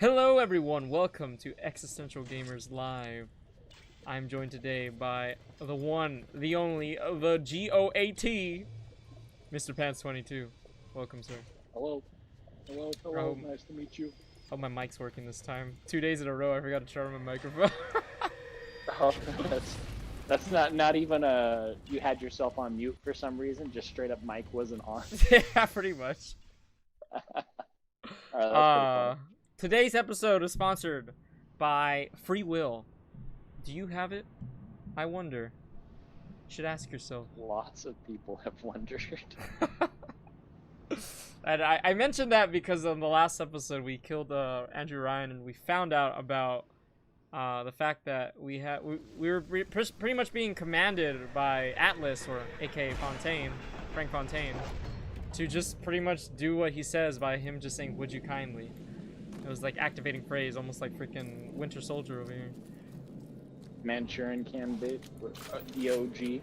Hello everyone, welcome to Existential Gamers Live. I'm joined today by the one, the only, the GOAT, Mr. Pants22. Welcome, sir. Hello. Hello. Nice to meet you. Oh, my mic's working this time. 2 days in a row, I forgot to turn on my microphone. Oh, that's not even a, you had yourself on mute for some reason, just straight up mic wasn't on. Yeah, pretty much. Alright, that's Today's episode is sponsored by Free Will. Do you have it? I wonder. You should ask yourself. Lots of people have wondered. And I mentioned that because on the last episode we killed Andrew Ryan, and we found out about the fact that we were pretty much being commanded by Atlas, or aka Frank Fontaine, to just pretty much do what he says by him just saying "Would you kindly." It was like activating phrase, almost like freaking Winter Soldier over here. Manchurian Candidate, the OG.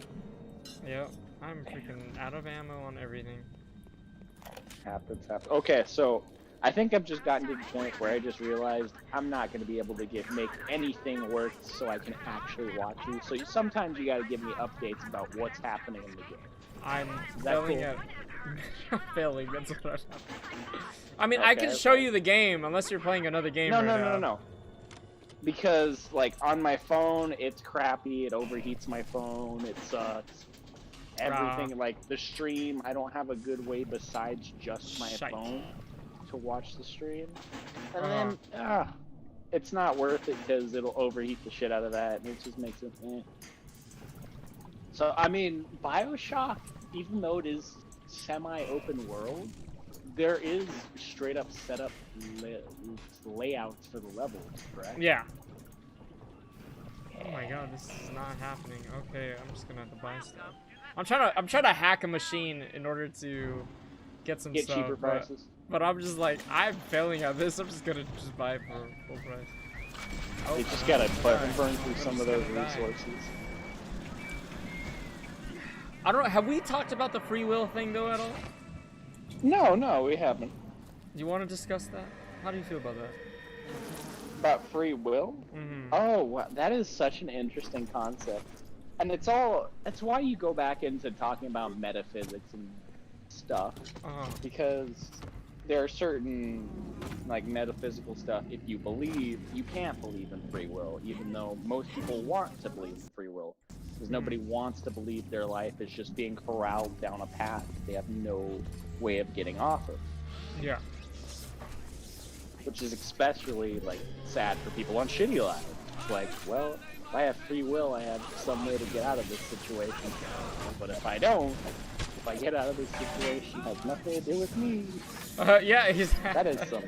Yep, I'm freaking out of ammo on everything. Happens. Okay, so I think I've just gotten to the point where I just realized I'm not going to be able to make anything work so I can actually watch you. So sometimes you got to give me updates about what's happening in the game. I'm failing cool? I'm failing. That's what I'm. I mean, okay, I can show you the game unless you're playing another game. No. Because like on my phone, it's crappy. It overheats my phone. It sucks. Everything like the stream, I don't have a good way besides just my phone to watch the stream. And then it's not worth it because it'll overheat the shit out of that, and it just makes it. So I mean, Bioshock, even though it is semi-open world, there is straight up setup layouts for the levels, correct? Yeah. Oh my god, this is not happening. Okay, I'm just gonna have to buy stuff. I'm trying to hack a machine in order to get some stuff. Cheaper prices. But I'm just like, I'm failing at this. I'm just gonna buy it for full price. Oh, you just gotta burn through some of those resources. I don't know. Have we talked about the free will thing though at all? No, we haven't. Do you want to discuss that? How do you feel about that? About free will? Mm-hmm. Oh, wow, that is such an interesting concept. And it's why you go back into talking about metaphysics and stuff. Because there are certain, like, metaphysical stuff, if you believe, you can't believe in free will, even though most people want to believe in free will. Because nobody wants to believe their life is just being corralled down a path they have no way of getting off of. Yeah. Which is especially, like, sad for people on shitty lives. Like, well, if I have free will, I have some way to get out of this situation. But if I don't, if I get out of this situation, it has nothing to do with me. Yeah, exactly. That is some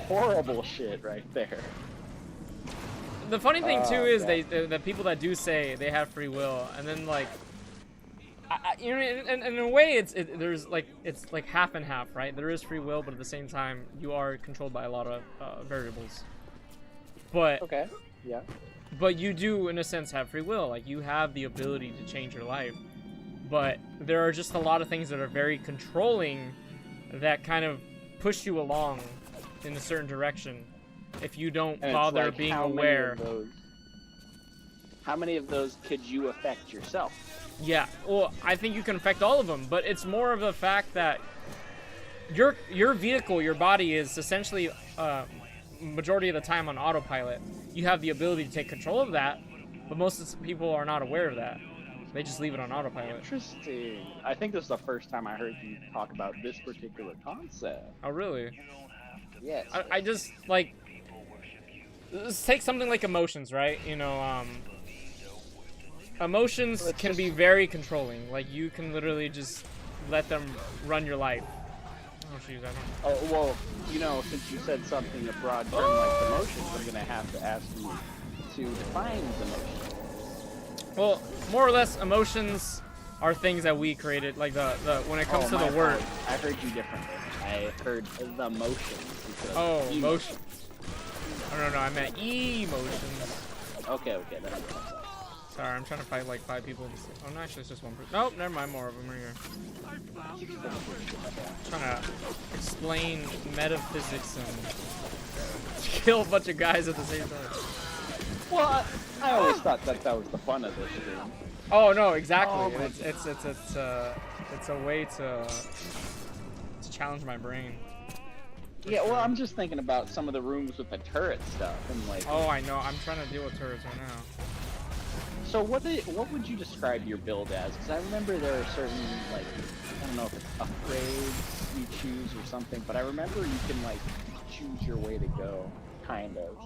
horrible shit right there. The funny thing too is the people that do say they have free will, and then like, you know, in a way, it's like half and half, right? There is free will, but at the same time, you are controlled by a lot of variables. But okay, yeah. But you do, in a sense, have free will. Like, you have the ability to change your life. But there are just a lot of things that are very controlling that kind of push you along in a certain direction if you don't bother like, being aware. How many of those could you affect yourself? Yeah, well, I think you can affect all of them, but it's more of the fact that your vehicle, your body, is essentially majority of the time on autopilot. You have the ability to take control of that, but most people are not aware of that. They just leave it on autopilot. Interesting. I think this is the first time I heard you talk about this particular concept. Oh, really? Yes. I just, like, let's take something like emotions, right? You know, emotions can be very controlling. Like, you can literally just let them run your life. Oh, geez, I don't know. Oh, well, you know, since you said something a broad term like emotions, I'm going to have to ask you to define the emotions. Well, more or less, emotions are things that we created. Like, when it comes to the word. I heard you differently. I heard the motions. Oh, emotions. Oh, no, I meant emotions. Okay, that makes sense. Sorry, I'm trying to fight like 5 people. Oh, no, actually, it's just 1 person. Nope, never mind, more of them are here. I'm trying to explain metaphysics and Kill a bunch of guys at the same time. Well, I always thought that was the fun of this game. Oh no, exactly. Oh, It's a way to challenge my brain. Yeah, well, I'm just thinking about some of the rooms with the turret stuff and like. Oh, I know. I'm trying to deal with turrets right now. So what would you describe your build as? Because I remember there are certain like, I don't know if it's upgrades you choose or something, but I remember you can like choose your way to go, kind of.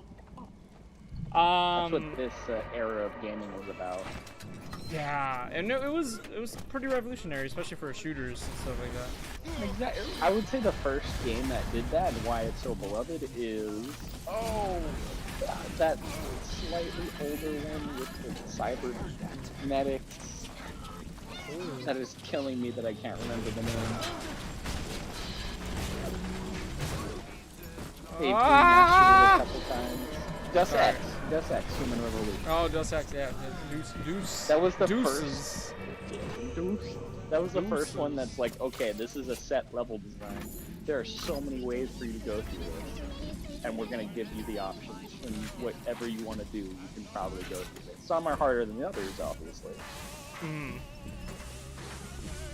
That's what this era of gaming was about. Yeah, and it was pretty revolutionary, especially for shooters and stuff like that. Exactly. I would say the first game that did that and why it's so beloved is that slightly older one with the cybernetics. That is killing me that I can't remember the name. They've remastered it a couple times. Deus Ex, Human Revolution. Oh, Deus Ex, yeah. Deuce. That was the Deuces. That was the first one that's like, okay, this is a set level design. There are so many ways for you to go through this, and we're gonna give you the options, and whatever you want to do, you can probably go through it. Some are harder than the others, obviously.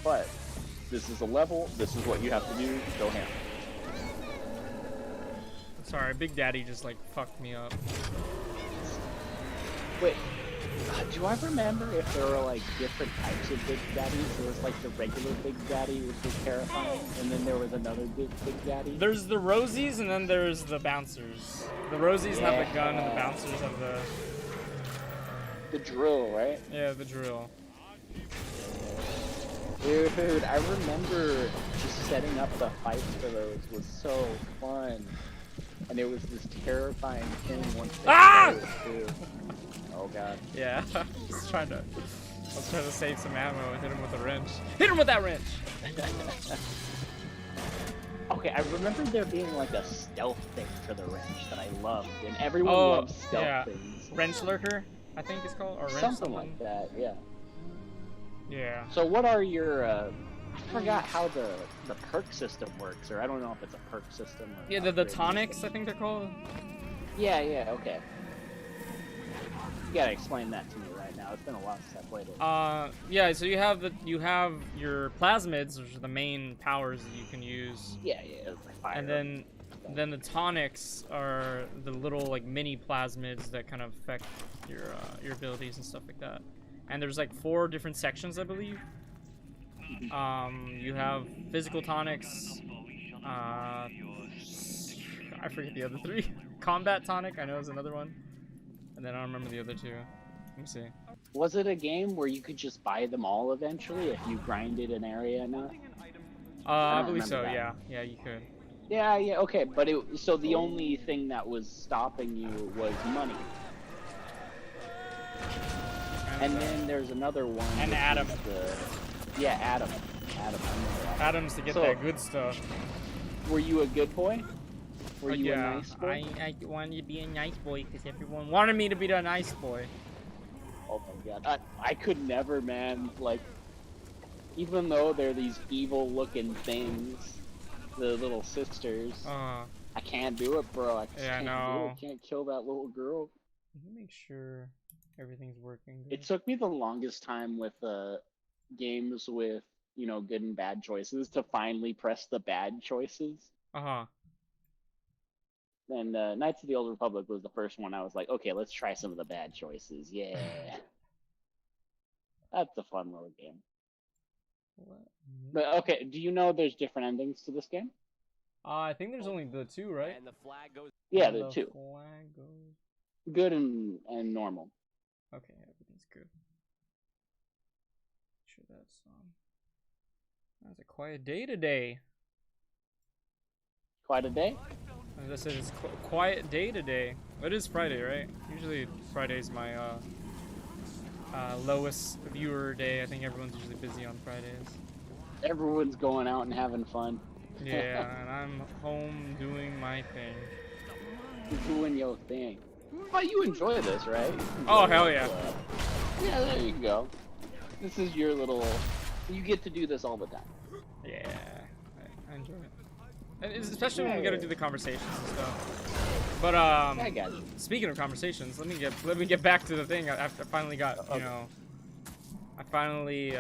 But this is a level. This is what you have to do. Go ham. Sorry, Big Daddy just like fucked me up. Wait, do I remember if there were like different types of Big Daddies? There was like the regular Big Daddy, which was terrifying, and then there was another Big Daddy. There's the Rosies and then there's the Bouncers. The Rosies have the gun and the Bouncers have the drill, right? Yeah, the drill. Dude, I remember just setting up the fights for those was so fun. And it was this terrifying thing once they started too. Oh god. Yeah, I was trying to save some ammo and hit him with a wrench. Hit him with that wrench! Okay, I remember there being like a stealth thing for the wrench that I loved, and everyone loves stealth things. Wrench lurker, I think it's called, or wrench something like that, yeah. Yeah. So what are your I forgot how the perk system works, or I don't know if it's a perk system or yeah, the tonics, I think they're called. Yeah, okay. You gotta explain that to me right now. It's been a while since I played it. Yeah, so you have your plasmids, which are the main powers that you can use. Yeah, fire. And then the tonics are the little like mini plasmids that kind of affect your abilities and stuff like that. And there's like 4 different sections, I believe. You have physical tonics. I forget the other 3. Combat tonic, I know is another one. And then I don't remember the other 2. Let me see. Was it a game where you could just buy them all eventually if you grinded an area enough? I believe so. That. Yeah, you could. Yeah, okay. But so the only thing that was stopping you was money. And then there's another one. And Adam. Yeah, Adam. Adam's to get that good stuff. Were you a good boy? Were you a nice boy? I wanted to be a nice boy because everyone wanted me to be the nice boy. Oh my god. I could never, man. Like, even though they're these evil-looking things, the little sisters, I can't do it, bro. I can't do it. I can't kill that little girl. Let me make sure everything's working. It took me the longest time with games with, you know, good and bad choices to finally press the bad choices. And Knights of the Old Republic was the first one I was like, okay, let's try some of the bad choices. Yeah. That's a fun little game. But okay, do you know there's different endings to this game? I think there's only the 2, right? And the flag goes. Yeah, the 2. Flag goes... Good and normal. Okay, everything's good. Sure that's that's a quiet day today. Quite a day? As I said, it's quiet day today. It is Friday, right? Usually Friday's my lowest viewer day. I think everyone's usually busy on Fridays. Everyone's going out and having fun. Yeah, and I'm home doing my thing. Doing your thing. But you enjoy this, right? Oh, hell yeah. Yeah, there you go. This is your little... You get to do this all the time. Yeah, I enjoy it. especially when we get into the conversations and stuff. But I got you. Speaking of conversations, let me get back to the thing. I finally got I finally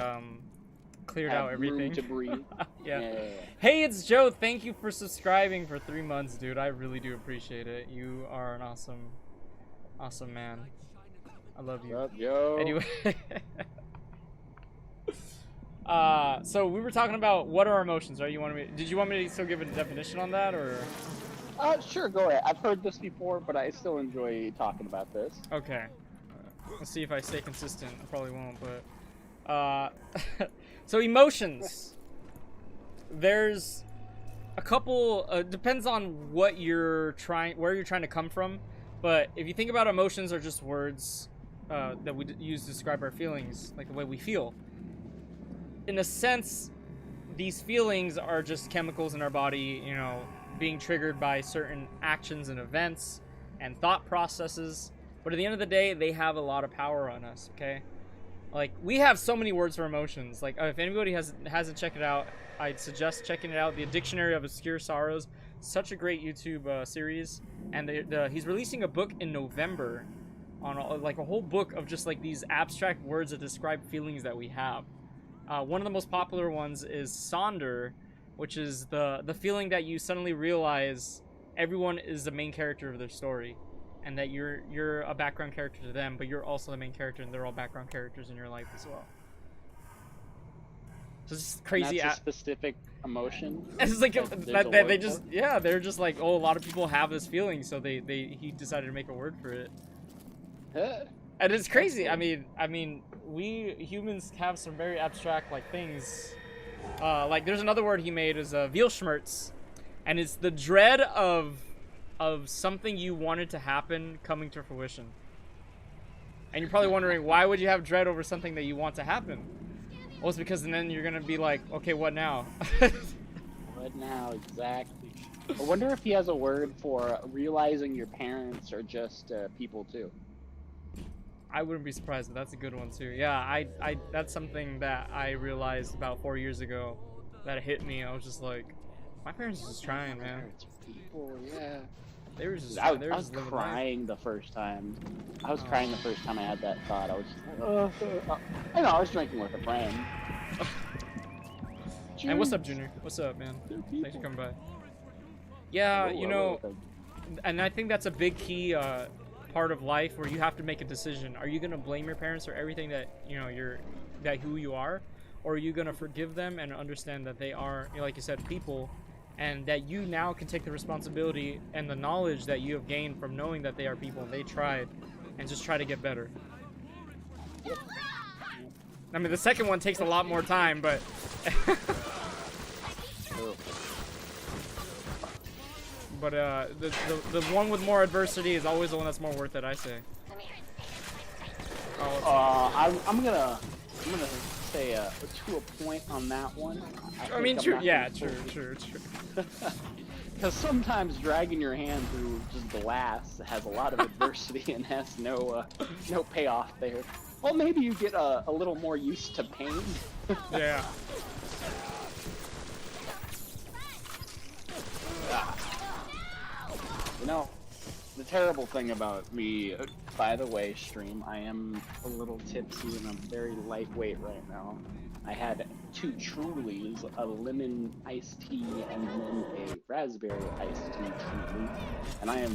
cleared out everything. Room to breathe. Yeah. Hey, it's Joe. Thank you for subscribing for 3 months, dude. I really do appreciate it. You are an awesome man. I love you. What's up, Joe? Anyway. So we were talking about what are our emotions, right? Did you want me to still give a definition on that, or? Sure, go ahead. I've heard this before, but I still enjoy talking about this. Okay. Let's see if I stay consistent. I probably won't, but so emotions. There's a couple. Depends on where you're trying to come from. But if you think about emotions are just words that we use to describe our feelings, like the way we feel. In a sense, these feelings are just chemicals in our body, you know, being triggered by certain actions and events and thought processes. But at the end of the day, they have a lot of power on us, okay? Like, we have so many words for emotions. Like, if anybody hasn't checked it out, I'd suggest checking it out. The Dictionary of Obscure Sorrows. Such a great YouTube series. And he's releasing a book in November on, like, a whole book of just, like, these abstract words that describe feelings that we have. One of the most popular ones is Sonder, which is the feeling that you suddenly realize everyone is the main character of their story, and that you're a background character to them, but you're also the main character, and they're all background characters in your life as well. So it's just crazy. And that's a specific emotion. It's just like they just they're just like, oh, a lot of people have this feeling, so he decided to make a word for it. And it's crazy. I mean, we humans have some very abstract like things. Like there's another word he made is Veilschmerz, and it's the dread of something you wanted to happen coming to fruition. And you're probably wondering, why would you have dread over something that you want to happen? Well, it's because then you're gonna be like, okay, what now? What now exactly? I wonder if he has a word for realizing your parents are just people too. I wouldn't be surprised, but that's a good one too. Yeah, I that's something that I realized about 4 years ago that hit me. I was just like, my parents are just trying, man. Parents are people, yeah. They were just. I was crying the first time. I was crying the first time I had that thought. I was just like, I know, I was drinking with a friend. And what's up, Junior? What's up, man? Thanks for coming by. Yeah, you know, and I think that's a big key part of life where you have to make a decision. Are you gonna blame your parents for everything that who you are, or are you gonna forgive them and understand that they are, like you said, people, and that you now can take the responsibility and the knowledge that you have gained from knowing that they are people and they tried, and just try to get better. Yep. I mean, the second one takes a lot more time, but. But the one with more adversity is always the one that's more worth it, I say. I'm gonna say to a point on that one. I mean, true. Yeah, true. Because sometimes dragging your hand through just glass has a lot of adversity and has no payoff there. Well, maybe you get a little more used to pain. Yeah. You know, the terrible thing about me, by the way, stream, I am a little tipsy and I'm very lightweight right now. I had 2 Trulies, a lemon iced tea, and then a raspberry iced tea Truly, and I am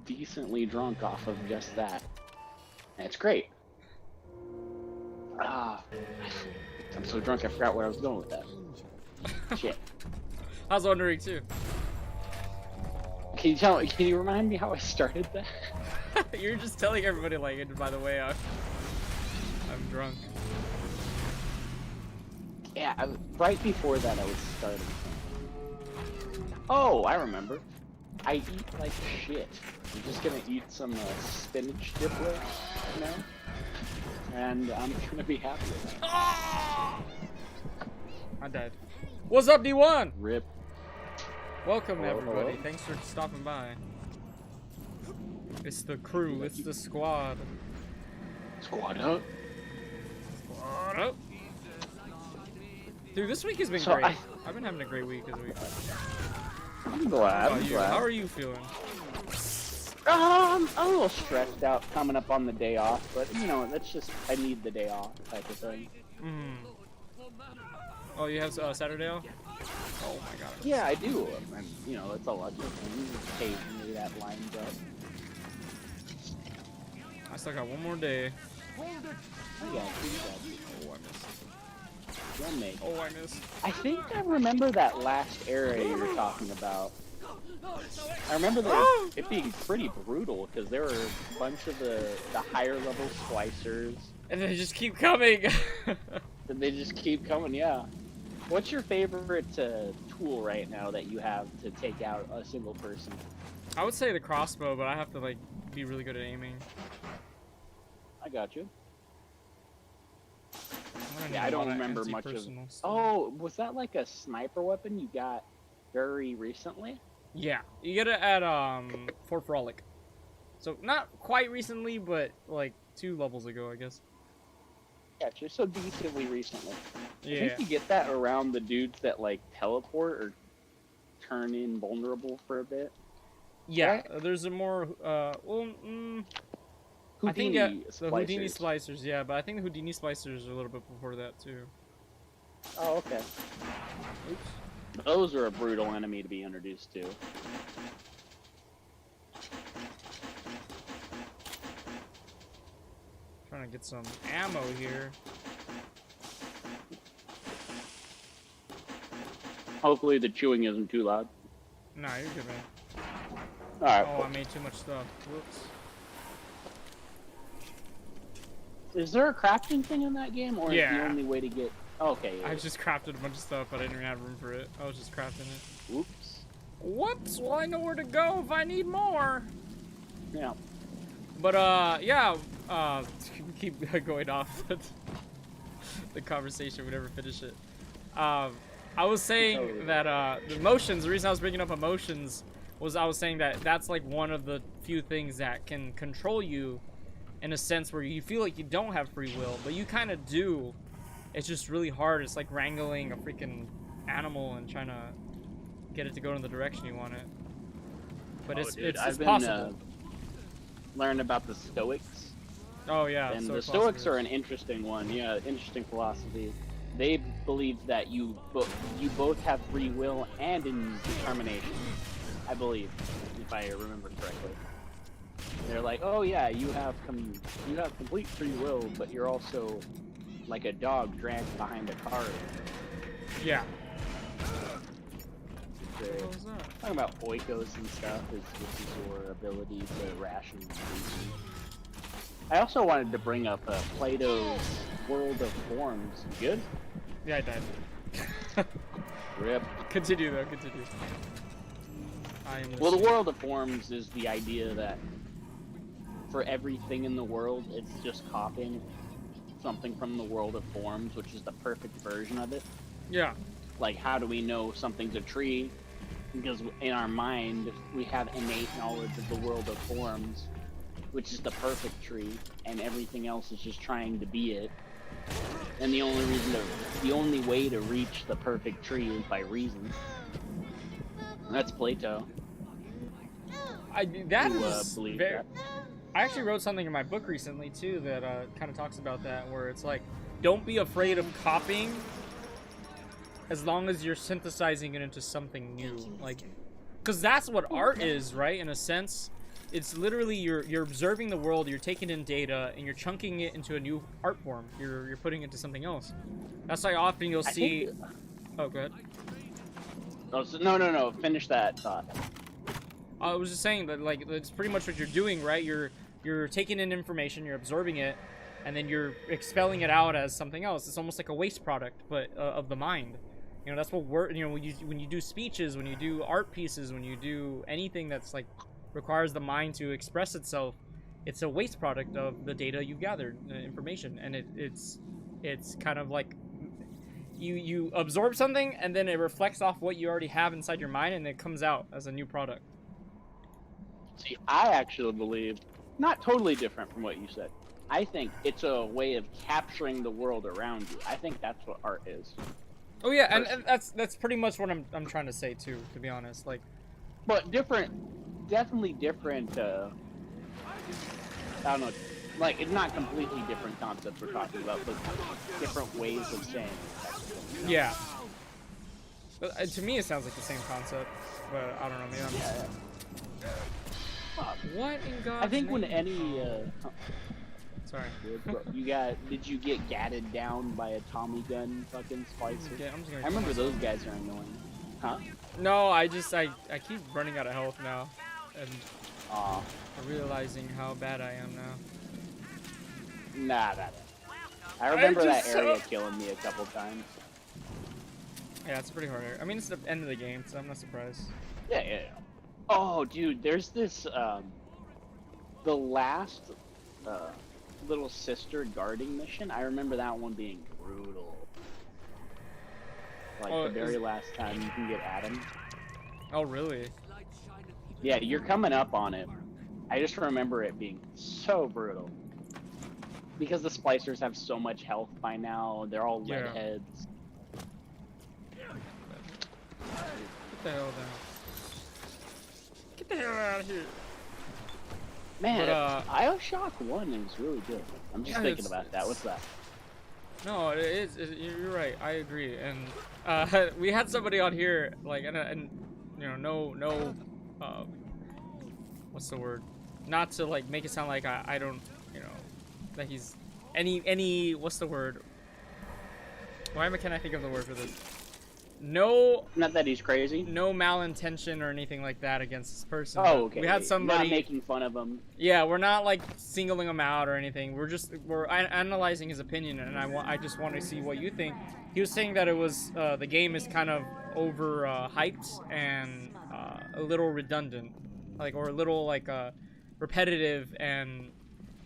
decently drunk off of just that. And it's great. I'm so drunk I forgot where I was going with that. Shit. I was wondering too. Can you remind me how I started that? You're just telling everybody, like, by the way, I'm drunk. Yeah, right before that I was starting. Oh, I remember. I eat like shit. I'm just gonna eat some spinach diplet, you know? And I'm gonna be happy with that. I died. What's up, D1? Rip. Welcome, everybody. Thanks for stopping by. It's the crew. It's the squad. Squad up. Squad up. Dude, this week has been great. I've been having a great week this week. I'm glad. How glad. How are you feeling? A little stressed out coming up on the day off, but you know, that's just I need the day off type of thing. Oh, you have Saturday off? Oh my god. Yeah, I do. And you know, it's a lucky thing. Occasionally that lines up. I still got one more day. Oh yeah, Oh, I missed. one mate. Oh, I missed. I think I remember that last area you were talking about. I remember that it being pretty brutal because there were a bunch of the higher level splicers. And they just keep coming. And they just keep coming, yeah. What's your favorite tool right now that you have to take out a single person? I would say the crossbow, but I have to like be really good at aiming. I got you. I Yeah, I don't remember much of. Oh, was that like a sniper weapon you got very recently? Yeah, you get it at Fort Frolic. So not quite recently, but like 2 levels ago, I guess. Gotcha. So decently recently. Yeah. I think you get that around the dudes that like teleport or turn invulnerable for a bit. Yeah, right? there's a more Houdini I think the Houdini splicers. splicers, yeah, but I think the Houdini splicers are a little bit before that too. Oh, okay. Oops. Those are a brutal enemy to be introduced to. Trying to get some ammo here. Hopefully the chewing isn't too loud. Nah, you're good, man. Alright. Oh, I made too much stuff. Whoops. Is there a crafting thing in that game, or is Yeah. the only way to get... Okay, yeah. I just crafted a bunch of stuff, but I didn't even have room for it. I was just crafting it. Oops. Whoops! Well, I know where to go if I need more. Yeah. But yeah. We keep going off the conversation. We never finish it. I was saying that the emotions. The reason I was bringing up emotions was I was saying that that's like one of the few things that can control you, in a sense where you feel like you don't have free will, but you kind of do. It's just really hard. It's like wrangling a freaking animal and trying to get it to go in the direction you want it. But it's possible. Learn about the Stoics. Oh yeah. And the Stoics are an interesting one. Yeah, interesting philosophy. They believe that you both have free will and determination. I believe, if I remember correctly. They're like, oh yeah, you have complete free will, but you're also like a dog dragged behind a car. Yeah. What was that? Talking about oikos and stuff, which is your ability to ration reason. I also wanted to bring up Plato's World of Forms. You good? Yeah, I died. Rip. Continue though, continue. Well, the World of Forms is the idea that for everything in the world, it's just copying something from the World of Forms, which is the perfect version of it. Yeah. Like, how do we know something's a tree? Because in our mind, we have innate knowledge of the World of Forms, which is the perfect tree, and everything else is just trying to be it. And the only way to reach the perfect tree is by reason. That's Plato. That is believe very... that. I actually wrote something in my book recently too that kind of talks about that, where it's like, don't be afraid of copying, as long as you're synthesizing it into something new. Like, because that's what art is, right? In a sense, it's literally you're observing the world, you're taking in data, and you're chunking it into a new art form. You're putting it into something else. That's why often you'll see. Oh, go ahead. Oh, so, no. Finish that thought. I was just saying that, like, it's pretty much what you're doing, right? You're taking in information, you're absorbing it, and then you're expelling it out as something else. It's almost like a waste product, but of the mind. You know, that's what when you do speeches, when you do art pieces, when you do anything that's like requires the mind to express itself, it's a waste product of the data you've gathered, information, and it's kind of like you absorb something and then it reflects off what you already have inside your mind, and it comes out as a new product. See, I actually believe, not totally different from what you said. I think it's a way of capturing the world around you. I think that's what art is. Oh yeah, and that's pretty much what I'm trying to say too, to be honest. Like, but different, definitely different. I don't know, like it's not completely different concepts we're talking about, but different ways of saying it. Yeah. But, to me, it sounds like the same concept, but I don't know. Maybe I'm just... What in God's I think name? when any Sorry. Did you get gatted down by a Tommy gun fucking splicer? Okay, I remember those guys are annoying. Huh? No, I keep running out of health now, and realizing how bad I am now. Nah, I remember that area killing me a couple times. Yeah, it's pretty hard. I mean, it's the end of the game, so I'm not surprised. Yeah. Oh, dude, there's this, the last, little sister guarding mission. I remember that one being brutal. Like, the very last time you can get Adam. Oh, really? Yeah, you're coming up on it. I just remember it being so brutal. Because the splicers have so much health by now, they're all lead heads. Get the hell down. Get the hell out of here. Man, Bioshock 1 is really good. I'm just thinking about that. What's that? No, it is. You're right. I agree. And we had somebody on here, like, and you know, no, what's the word? Not to like make it sound like I don't, you know, that he's any what's the word? Why can I think of the word for this? No. Not that he's crazy. No malintention or anything like that against this person. Oh, okay. We had somebody not making fun of him. Yeah, we're not like singling him out or anything. We're analyzing his opinion, and I just want to see what you think. He was saying that it was the game is kind of over hyped and a little redundant, like or a little like repetitive and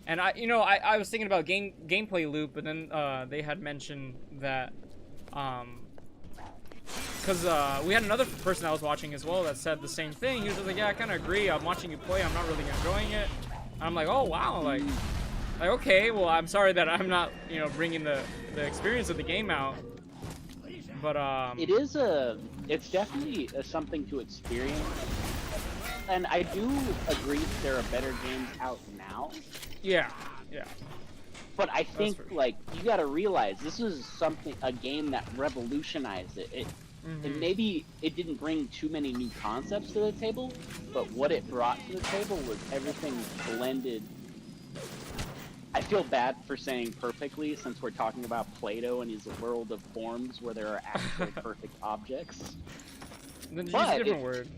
I was thinking about gameplay loop, but then they had mentioned that because we had another person I was watching as well that said the same thing. He was just like, yeah, I kind of agree. I'm watching you play. I'm not really enjoying it. And I'm like, oh, wow. Like, okay, well, I'm sorry that I'm not, bringing the experience of the game out. But, it's definitely something to experience. And I do agree that there are better games out now. Yeah. But I think, like, you gotta realize this is a game that revolutionized it. And maybe it didn't bring too many new concepts to the table, but what it brought to the table was everything blended. I feel bad for saying perfectly, since we're talking about Plato and his world of forms where there are actual perfect objects. Then use a different word.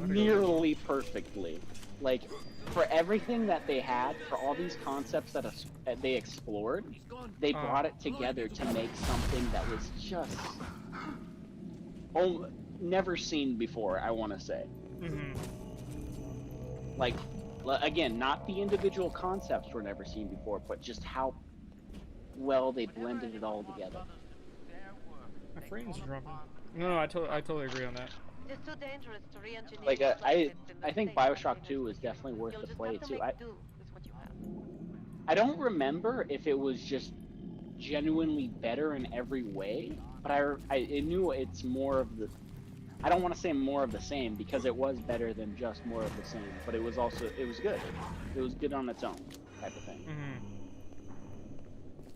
Nearly perfectly. Like, for everything that they had, for all these concepts that they explored, they brought it together to make something that was just never seen before, I want to say. Like, again, not the individual concepts were never seen before, but just how well they blended it all together. My frame's dropping. No, I totally agree on that. It's too dangerous to re-engineer. Like, I think Bioshock 2 is definitely worth the play, too. I don't remember if it was just genuinely better in every way, but I knew it's more of the... I don't want to say more of the same, because it was better than just more of the same, but it was good. It was good on its own, type of thing.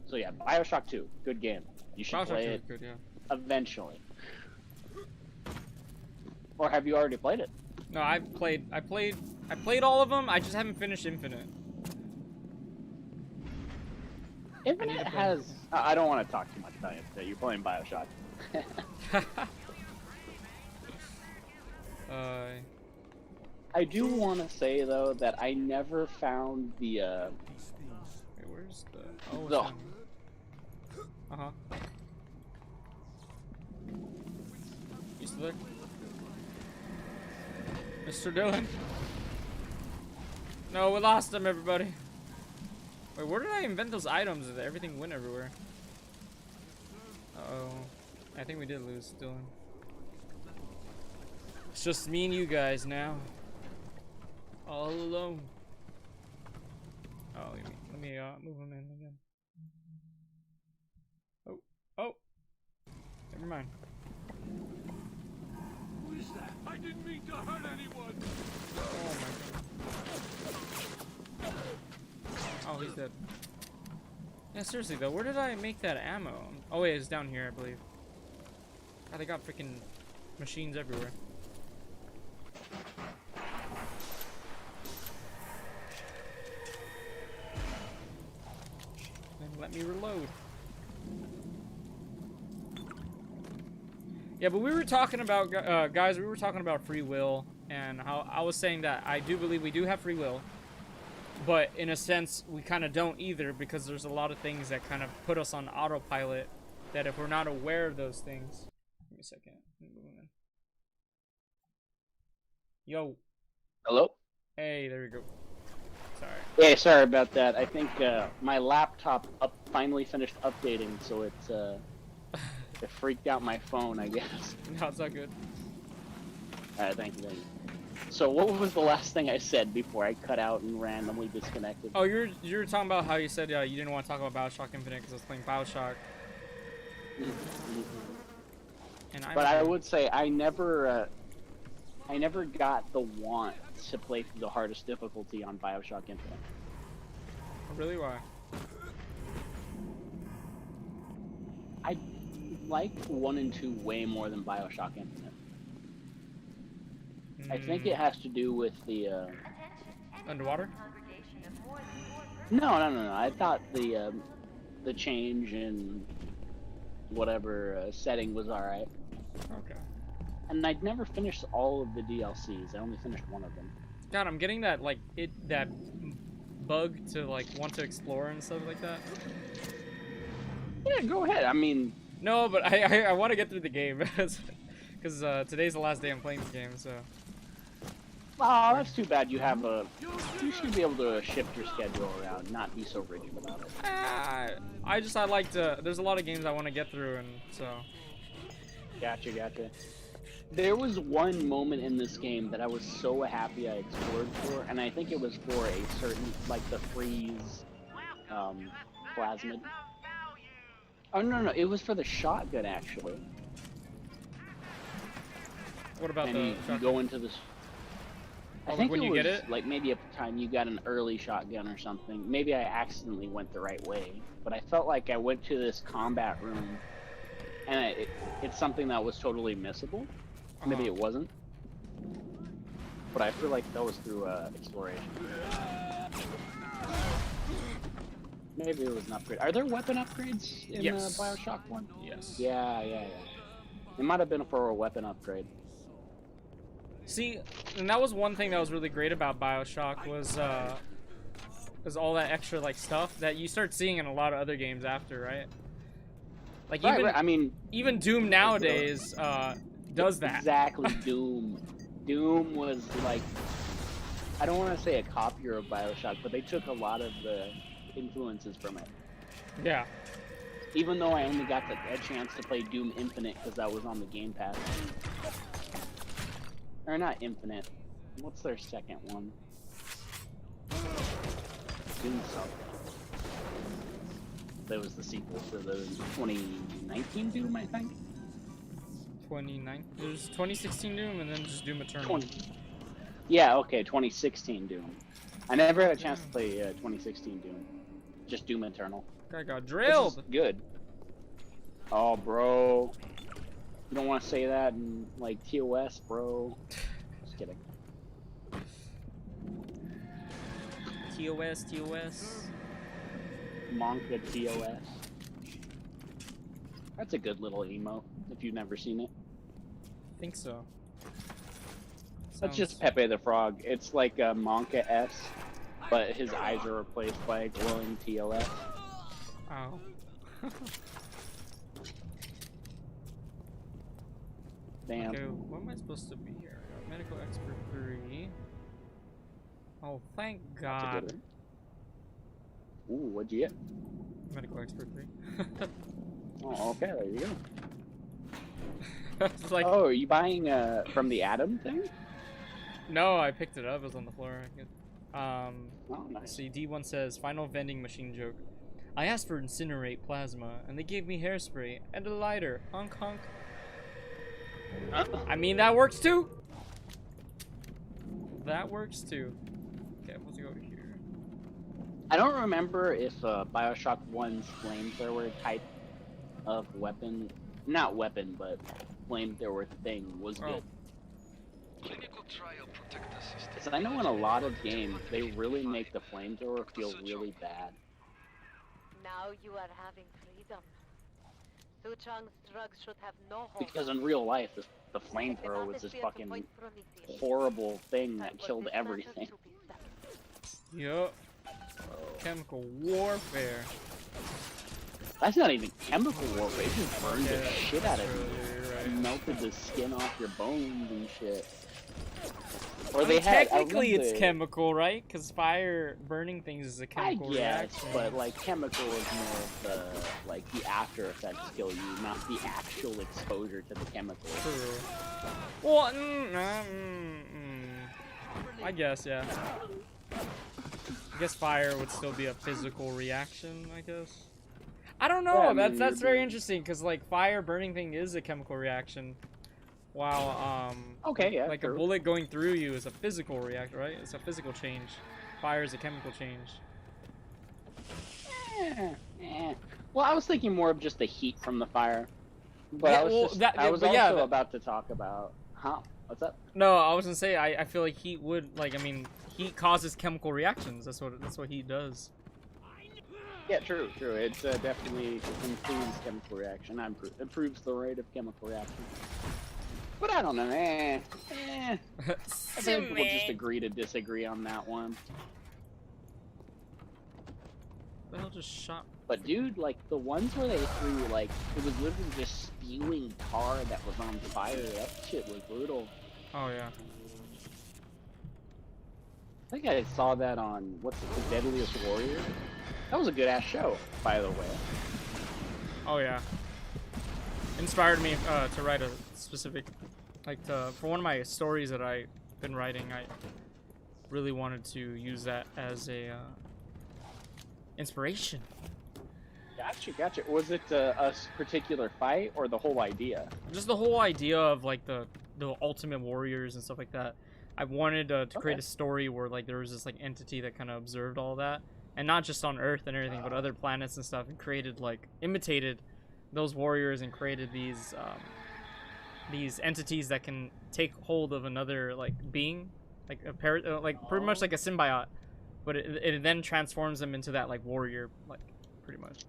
So yeah, Bioshock 2, good game. You should play it eventually. Or have you already played it? No, I played all of them. I just haven't finished Infinite. Infinite has... I don't want to talk too much about it. You're playing Bioshock. I do want to say, though, that I never found the... Wait, where's the... Oh, the... Uh-huh. You still there? Mr. Dillon? No, we lost him, everybody. Wait, where did I invent those items that everything went everywhere? Uh-oh. I think we did lose Dillon. It's just me and you guys now. All alone. Oh, let me move him in again. Oh. Never mind. I didn't mean to hurt anyone. Oh my god. Oh, he's dead. Yeah, seriously though, where did I make that ammo? Oh wait, it's down here, I believe. God, they got freaking machines everywhere. And let me reload. Yeah, but we were talking about, guys, we were talking about free will, and how I was saying that I do believe we do have free will, but in a sense, we kind of don't either, because there's a lot of things that kind of put us on autopilot, that if we're not aware of those things. Give me a second. Yo. Hello? Hey, there we go. Sorry. Yeah, sorry about that. I think my laptop finally finished updating, so it's it freaked out my phone, I guess. No, it's not good. Alright, thank you. So what was the last thing I said before I cut out and randomly disconnected? Oh, you were talking about how you said you didn't want to talk about Bioshock Infinite because I was playing Bioshock. And but I would say I never got the want to play through the hardest difficulty on Bioshock Infinite. Oh, really? Why? I liked 1 and 2 way more than Bioshock Infinite. I think it has to do with the underwater? No. I thought the change in whatever setting was alright. Okay. And I'd never finished all of the DLCs. I only finished one of them. God, I'm getting that that bug to want to explore and stuff like that. Yeah, go ahead. I mean, no, but I want to get through the game because today's the last day I'm playing this game. So. Oh, that's too bad. You should be able to shift your schedule around, not be so rigid about it. I like to. There's a lot of games I want to get through, and so. Gotcha. There was one moment in this game that I was so happy I explored for, and I think it was for a certain, the freeze, plasmid. Oh, no, it was for the shotgun, actually. What about and the you shotgun? go into this... I think when it you was, get it? maybe at the time you got an early shotgun or something. Maybe I accidentally went the right way, but I felt like I went to this combat room, and it's something that was totally missable. Maybe it wasn't, but I feel like that was through exploration. Maybe it was an upgrade. Are there weapon upgrades in Bioshock 1? Yes. Yeah. It might have been for a weapon upgrade. See, and that was one thing that was really great about Bioshock was all that extra stuff that you start seeing in a lot of other games after, right? Right. I mean, even Doom nowadays does that. Exactly, Doom. Doom was I don't want to say a copy of Bioshock, but they took a lot of the influences from it. Yeah. Even though I only got a chance to play Doom Infinite because that was on the Game Pass. Or not Infinite. What's their second one? Doom something. That was the sequel to the 2019 Doom, I think. 29. There's 2016 Doom and then just Doom Eternal. Yeah, okay, 2016 Doom. I never had a chance to play 2016 Doom. Just Doom Eternal. Guy got drilled. Which is good. Oh, bro. You don't want to say that in TOS, bro. Just kidding. TOS. Monka TOS. That's a good little emote, if you've never seen it. I think so. That's just Pepe the Frog. It's like a Monka S, but his eyes are replaced by a glowing TOS. Oh. Damn. Okay, what am I supposed to be here? I got Medical Expert 3. Oh, thank God. That's a good one. Ooh, what'd you get? Medical Expert 3. Oh, okay, there you go. It's oh, are you buying from the Atom thing? No, I picked it up. It was on the floor. Oh, nice. See, D1 says, final vending machine joke. I asked for incinerate plasma, and they gave me hairspray and a lighter. Honk honk. I mean, that works too. That works too. Okay, let's go over here. I don't remember if Bioshock 1's flamethrower type of weapon, not weapon, but flamethrower thing was good. Because I know in a lot of games, they really make the flamethrower feel really bad. Now you are having freedom. Su Chang's drugs should have no hope. Because in real life, the flamethrower was this fucking horrible thing that killed everything. Yup. Chemical warfare. That's not even chemical warfare, it just burned the shit out of you. Right. It melted the skin off your bones and shit. Or I mean, they had, technically it's chemical, right? Because fire burning things is a chemical reaction. But like chemical is more of the like the after effects kill you, not the actual exposure to the chemical. True. Well, I guess, yeah. I guess fire would still be a physical reaction, I guess. I don't know. Yeah, that's very interesting because like fire burning thing is a chemical reaction, while okay, yeah, like true. a bullet going through you is a physical reaction, right? It's a physical change. Fire is a chemical change. Well, I was thinking more of just the heat from the fire, but Yeah, I was well, I was but yeah, also about to talk about what's up? No, I was gonna say I feel like heat would like I mean heat causes chemical reactions. That's what heat does. Yeah, true. It's definitely improves chemical reaction. Improves the rate of chemical reaction. But I don't know, I think people just agree to disagree on that one. The hell just shot? But dude, like the ones where they threw like it was literally just spewing tar that was on fire. That shit was brutal. Oh yeah. I think I saw that on what's it, The Deadliest Warrior. That was a good ass show, by the way. Oh yeah. Inspired me to write a specific, like for one of my stories that I've been writing. I really wanted to use that as a inspiration. Gotcha. Was it a particular fight or the whole idea? Just the whole idea of like the ultimate warriors and stuff like that. I wanted to create a story where like there was this like entity that kind of observed all that, and not just on Earth and everything, but other planets and stuff, and created like imitated those warriors and created these entities that can take hold of another like being, like a pretty much like a symbiote, but it then transforms them into that like warrior, like pretty much.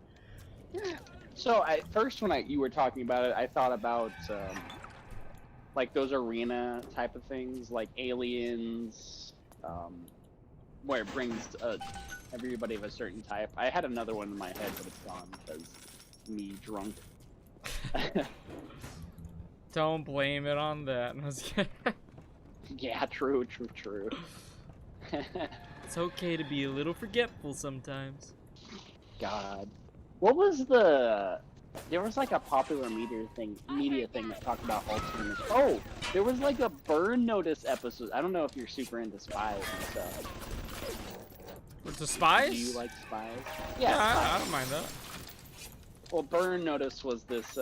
So first when you were talking about it, I thought about like those arena type of things, like Aliens, where it brings everybody of a certain type. I had another one in my head, but it's gone because me drunk. Don't blame it on that. Yeah, true. It's okay to be a little forgetful sometimes. God. What was there was like a popular media thing that talked about Alzheimer's. Oh, there was like a Burn Notice episode. I don't know if you're super into spies and stuff. With the spies? Do you like spies? Yeah, spies. I don't mind that. Well, Burn Notice was this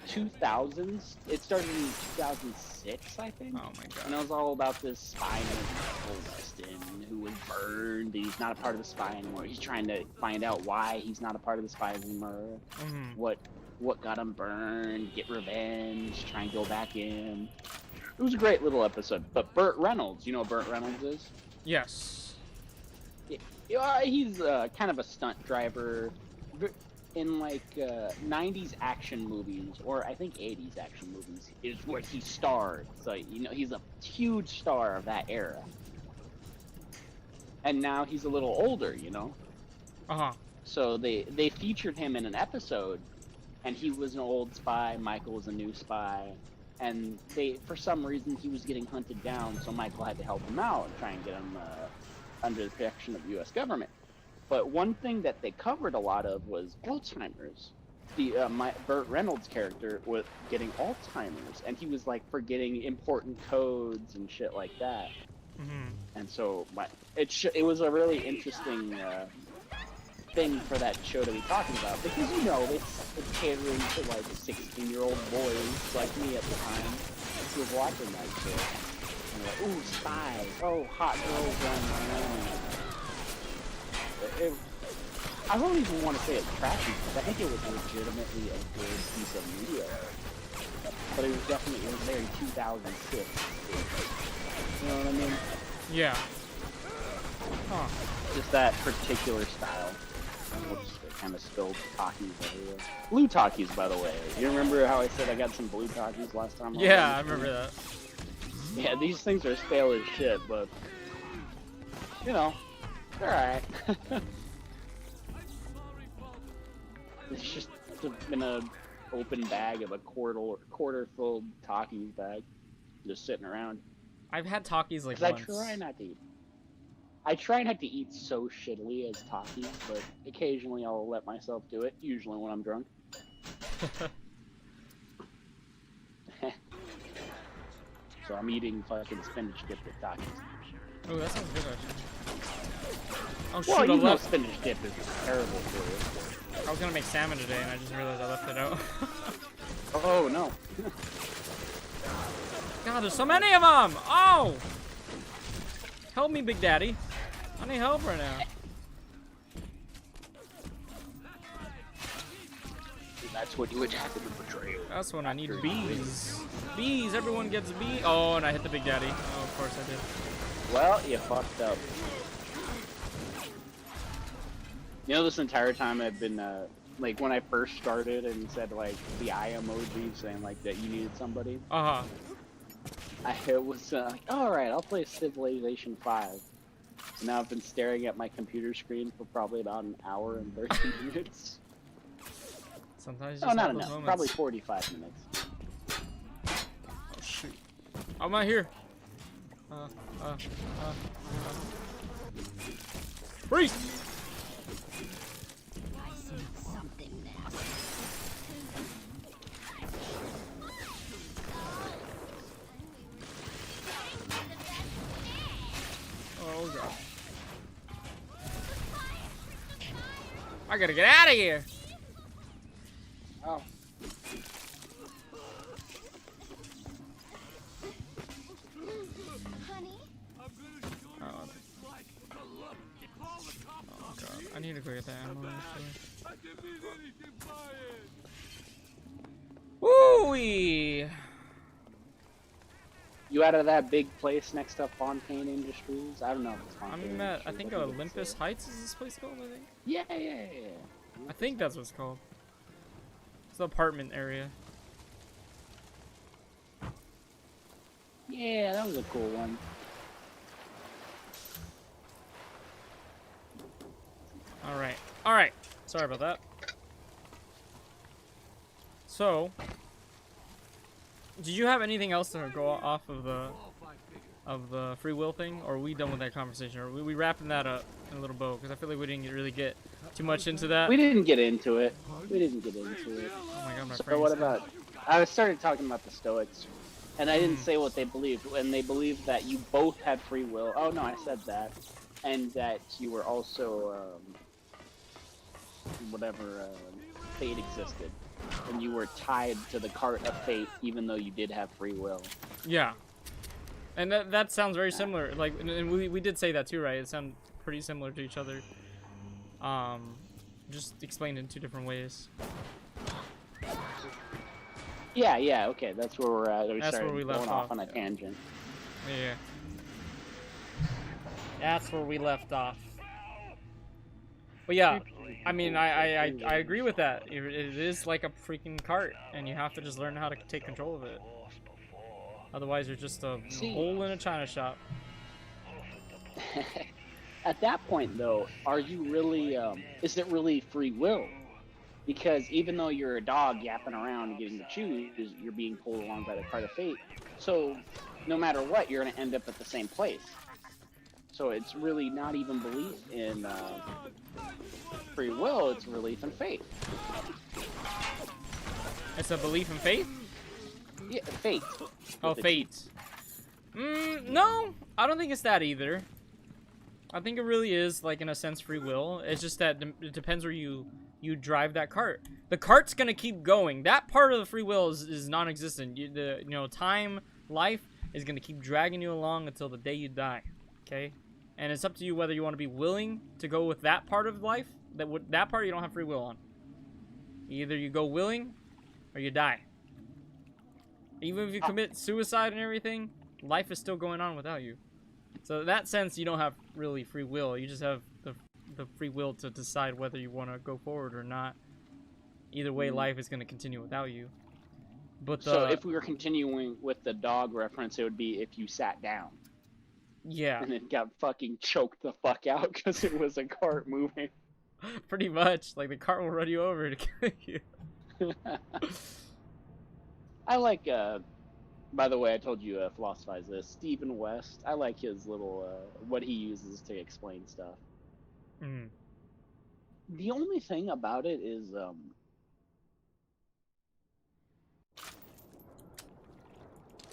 2000s. It started in 2006, I think. Oh my god. And it was all about this spy named Michael Weston who was burned. He's not a part of the spy anymore. He's trying to find out why he's not a part of the spies anymore. What got him burned, get revenge, try and go back in. It was a great little episode. But Burt Reynolds, you know what Burt Reynolds is? Yes. Yeah, he's kind of a stunt driver in like 90s action movies, or I think 80s action movies is where he starred. So, you know, he's a huge star of that era. And now he's a little older, you know? So they featured him in an episode, and he was an old spy, Michael was a new spy, and for some reason he was getting hunted down, so Michael had to help him out and try and get him under the protection of the U.S. government. But one thing that they covered a lot of was Alzheimer's. Burt Reynolds' character was getting Alzheimer's, and he was like forgetting important codes and shit like that. And so it was a really interesting thing for that show to be talking about, because you know it's catering to like 16-year-old boys like me at the time who was watching that shit. and like, ooh, spies, oh, hot girls on Miami. I don't even want to say it's trashy, because I think it was legitimately a good piece of media. But it was very 2006. You know what I mean? Yeah. Huh. Just that particular style. Whoops, it kind of spilled Takis everywhere. Blue Takis, by the way. You remember how I said I got some blue Takis last time? Yeah, I remember that. Yeah, these things are stale as shit, but you know, they're alright. It's just in a open bag of a quarter full Takis bag, just sitting around. I've had Takis like I once. try not to eat so shittily as Takis, but occasionally I'll let myself do it. Usually when I'm drunk. So I'm eating fucking spinach dip with Takis. Oh, that sounds good actually. Oh shoot, Well, I you know left. spinach dip is terrible for you. I was gonna make salmon today and I just realized I left it out. Oh no. God, there's so many of them! Oh! Help me, Big Daddy. I need help right now. That's what you attack in the betrayal. That's when I need bees. Bees, everyone gets bees. Oh, and I hit the Big Daddy. Oh, of course I did. Well, you fucked up. You know, this entire time I've been, like, when I first started and said, like, the eye emoji saying, like, that you needed somebody, Uh-huh. I was, like, alright, I'll play Civilization 5. And now I've been staring at my computer screen for probably about an hour and 30 minutes. Sometimes Oh, just not have those enough. moments. Probably 45 minutes. Oh, shoot. I'm out here. Freeze! Oh god. I gotta get out of here. Oh. Oh god. I need to go get that ammo. Woo-wee! You out of that big place next to Fontaine Industries? I don't know if it's Fontaine I'm at, I Industries, think Olympus Heights is this place called, I think? Yeah. I think that's what it's called. It's the apartment area. Yeah, that was a cool one. Alright. Sorry about that. So, did you have anything else to go off of the free will thing, or are we done with that conversation? Or are we wrapping that up in a little bow? Because I feel like we didn't really get too much into that. We didn't get into it. Oh my god, my So friend. what about... I started talking about the Stoics, and I didn't say what they believed, and they believed that you both had free will. Oh no, I said that. And that you were also, fate existed. And you were tied to the cart of fate, even though you did have free will. Yeah. And that sounds very similar. Like, and we did say that too, right? It sounds pretty similar to each other. Just explained in two different ways. Yeah, okay, that's where we're at. That's where we left going off on a tangent. Yeah. That's where we left off. But yeah, I mean, I agree with that. It is like a freaking cart, and you have to just learn how to take control of it. Otherwise, you're just a hole in a china shop. At that point, though, are you really, is it really free will? Because even though you're a dog yapping around and getting to choose, you're being pulled along by the cart of fate. So, no matter what, you're going to end up at the same place. So it's really not even belief in free will, it's belief in faith. It's a belief in faith? Yeah, fate. Oh, fate. No, I don't think it's that either. I think it really is, like, in a sense, free will. It's just that it depends where you drive that cart. The cart's gonna keep going. That part of the free will is non-existent. Time, life, is going to keep dragging you along until the day you die, okay? And it's up to you whether you want to be willing to go with that part of life. That part you don't have free will on. Either you go willing or you die. Even if you commit suicide and everything, life is still going on without you. So in that sense, you don't have really free will. You just have the free will to decide whether you want to go forward or not. Either way, life is going to continue without you. But so if we were continuing with the dog reference, it would be if you sat down. Yeah. And it got fucking choked the fuck out because it was a cart moving. Pretty much. Like, the cart will run you over to kill you. I like, by the way, I told you philosophize this. Stephen West, I like his little, what he uses to explain stuff. Mm. The only thing about it is,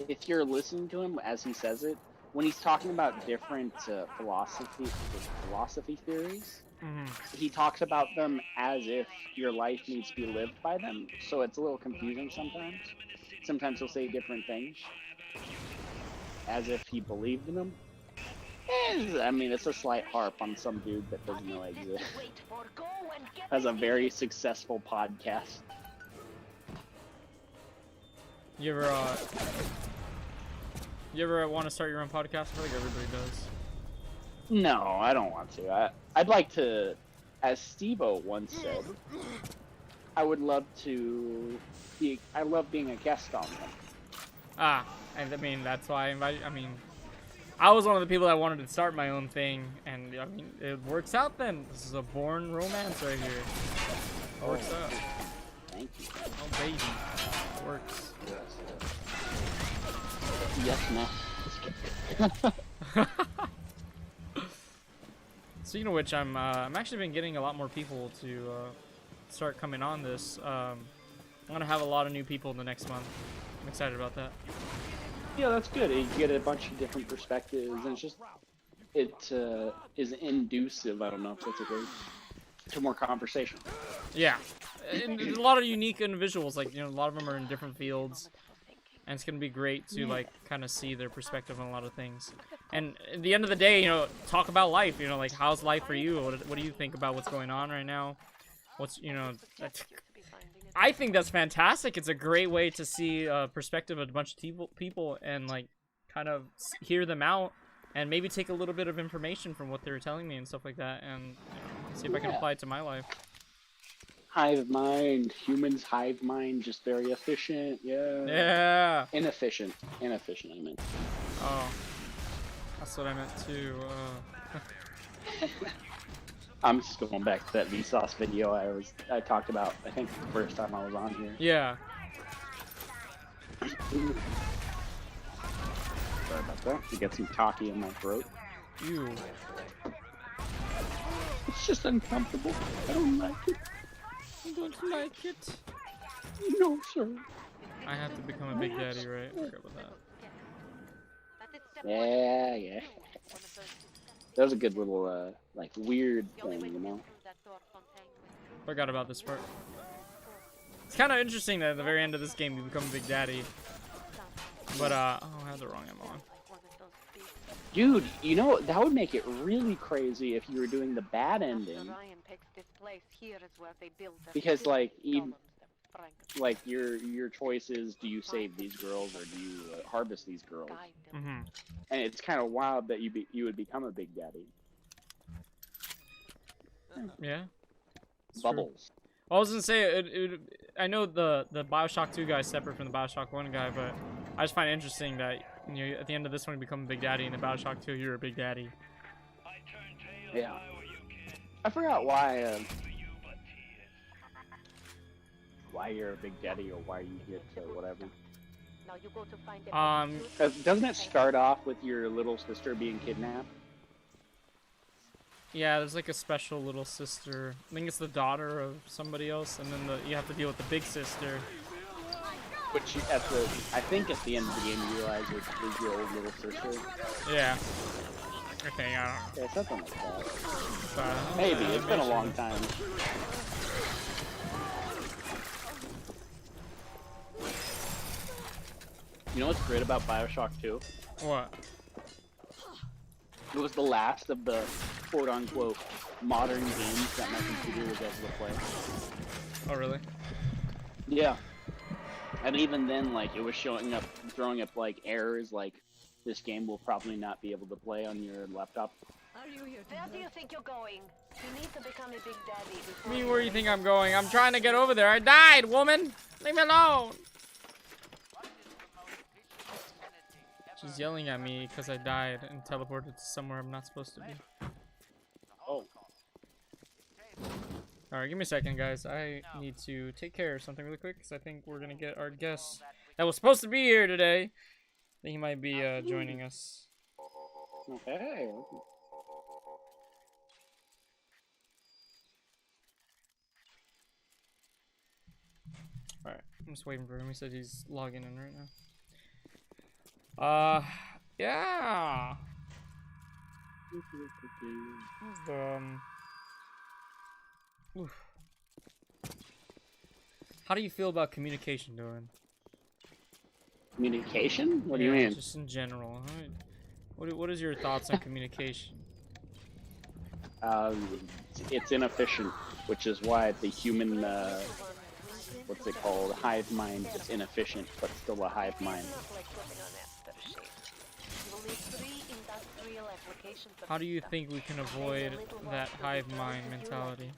if you're listening to him as he says it, when he's talking about different philosophy theories, he talks about them as if your life needs to be lived by them. So it's a little confusing sometimes. Sometimes he'll say different things as if he believed in them. I mean, it's a slight harp on some dude that doesn't know I exist. Has a very successful podcast. You ever want to start your own podcast? I feel like everybody does. No, I don't want to. I'd like to, as Steve-O once said, I would love to be. I love being a guest on them. I mean, that's why I invited. I mean, I was one of the people that wanted to start my own thing, and I mean, it works out. Then this is a born romance right here. It works out. Thank you. Oh baby, it works. Yes, man. Speaking of which, I'm actually been getting a lot more people to start coming on this. I'm gonna have a lot of new people in the next month. I'm excited about that. Yeah, that's good. You get a bunch of different perspectives, and it's just it is inducive. I don't know if that's a word. To more conversation. Yeah, and a lot of unique individuals. Like, you know, a lot of them are in different fields. And it's gonna be great to like kind of see their perspective on a lot of things. And at the end of the day, you know, talk about life. You know, like, how's life for you? What do you think about what's going on right now? What's, you know, I think that's fantastic. It's a great way to see a perspective of a bunch of people and like kind of hear them out and maybe take a little bit of information from what they're telling me and stuff like that, and, you know, see if I can apply it to my life. Hive mind, humans hive mind, just very efficient, yeah. Yeah. Inefficient, I meant. Oh, that's what I meant too. I'm just going back to that Vsauce video I talked about, I think the first time I was on here. Yeah. Sorry about that. You get some talkie in my throat. Ew. It's just uncomfortable. I don't like it. I don't like it. No, sir. I have to become a big daddy, right? I forgot about that. Yeah. That was a good little, like, weird thing, you know? Forgot about this part. It's kind of interesting that at the very end of this game you become a big daddy. But, oh, I had the wrong ammo on. Dude, you know, that would make it really crazy if you were doing the bad ending. Because, like, like your choice is, do you save these girls or do you harvest these girls? Mm-hmm. And it's kind of wild that you would become a big daddy. Yeah. Bubbles. Well, I was gonna say, I know the Bioshock 2 guy is separate from the Bioshock 1 guy, but I just find it interesting that, you know, at the end of this one you become a big daddy, and in Bioshock 2 you're a big daddy. Yeah. I forgot why you're a big daddy or why you get whatever. Doesn't it start off with your little sister being kidnapped? Yeah, there's like a special little sister. I think it's the daughter of somebody else, and then you have to deal with the big sister. Which I think at the end of the game you realize is your old little sister. Yeah. Okay, I don't know. Yeah, something like that. But, maybe, it's been a long time. You know what's great about Bioshock 2? What? It was the last of the quote-unquote modern games that my computer was able to play. Oh, really? Yeah. And even then, like, it was throwing up, like, errors, like, this game will probably not be able to play on your laptop. Where do you think you're going? You need to become a big daddy before Me, where do you think I'm going? I'm trying to get over there. I died, woman! Leave me alone! She's yelling at me because I died and teleported to somewhere I'm not supposed to be. Oh. Alright, give me a second, guys. I need to take care of something really quick because I think we're gonna get our guest that was supposed to be here today. I think he might be joining us. Okay. Alright, I'm just waiting for him. He said he's logging in right now. Yeah. Oof. How do you feel about communication, Dylan? Communication? What do you mean? Just in general. What is your thoughts on communication? It's inefficient, which is why the human, what's it called, hive mind is inefficient, but still a hive mind. How do you think we can avoid that hive mind mentality?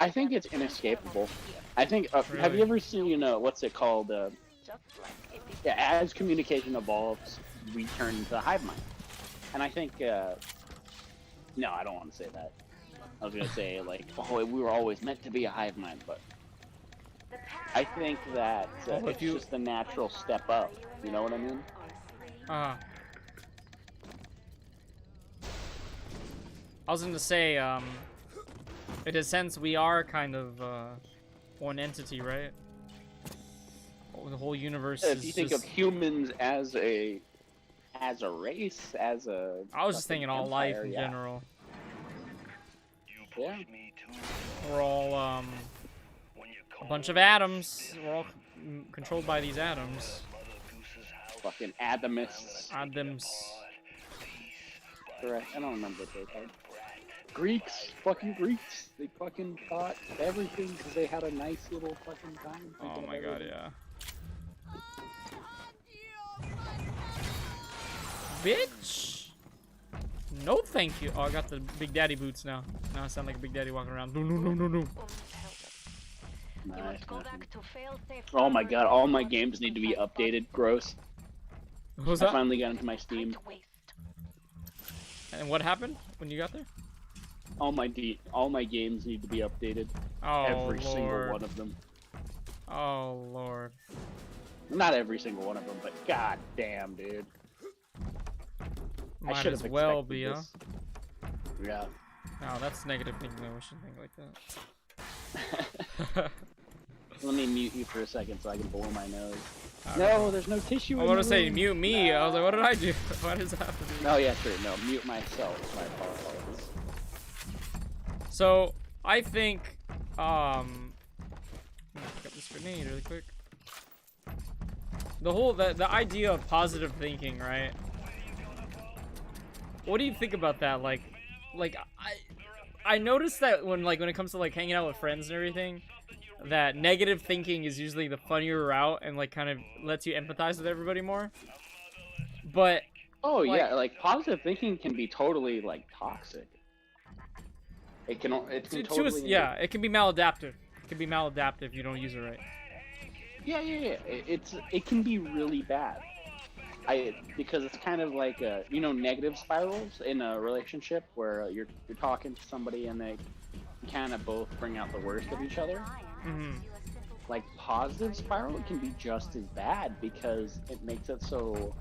I think it's inescapable. I think, Really? have you ever seen, what's it called, yeah, as communication evolves, we turn into a hive mind. And I think, no, I don't want to say that. I was going to say, like, oh, we were always meant to be a hive mind, but I think that it's just the natural step up, you know what I mean? I was going to say, in a sense, we are kind of one entity, right? The whole universe is if you think of humans as a race, as a... I was just thinking all life in yeah. general. Yeah. We're all a bunch of atoms. We're all controlled by these atoms. Fucking Adamists. Atoms. Correct. I don't remember what they're called. Greeks. Fucking Greeks. They fucking thought everything because they had a nice little fucking time. Oh my god, yeah. Bitch! No thank you. Oh, I got the Big Daddy boots now. Now I sound like a Big Daddy walking around. No, no, no, no, no. Nice. Oh my god, all my games need to be updated. Gross. What was I that? finally got into my Steam. And what happened when you got there? All my games need to be updated. Oh, every Lord. single one of them. Oh, Lord. Not every single one of them, but god damn, dude. Might I should as have well be, huh? Yeah. No, that's negative thinking. We shouldn't think like that. Let me mute you for a second so I can blow my nose. Alright. No, there's no tissue I in want the to say room. mute me. No. I was like, what did I do? Why does that have to do? No, yeah, sure. No, mute myself. My apologies. So, I think, I'm gonna pick up this grenade really quick. The idea of positive thinking, right? What do you think about that? Like I noticed that when it comes to like hanging out with friends and everything, that negative thinking is usually the funnier route and like kind of lets you empathize with everybody more. But oh yeah, like positive thinking can be totally like toxic. It can totally yeah, it can be maladaptive. It can be maladaptive if you don't use it right. Yeah. It can be really bad. Because it's kind of like negative spirals in a relationship where you're talking to somebody and they kind of both bring out the worst of each other. Mm-hmm. Like positive spiral, it can be just as bad because it makes it so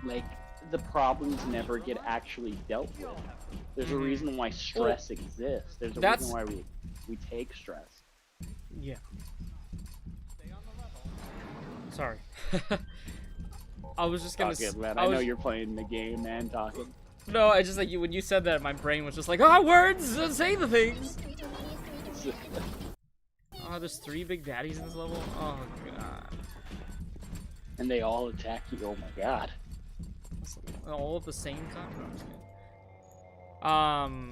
like the problems never get actually dealt with. There's a reason why stress exists. There's a reason why we take stress. Yeah. Sorry. I was just gonna. Man. I know you're playing the game and talking. No, I just like when you said that, my brain was just like, oh, words, say the things. Oh, there's 3 Big Daddies in this level. Oh god. And they all attack you. Oh my god. All at the same time? No, I'm just kidding.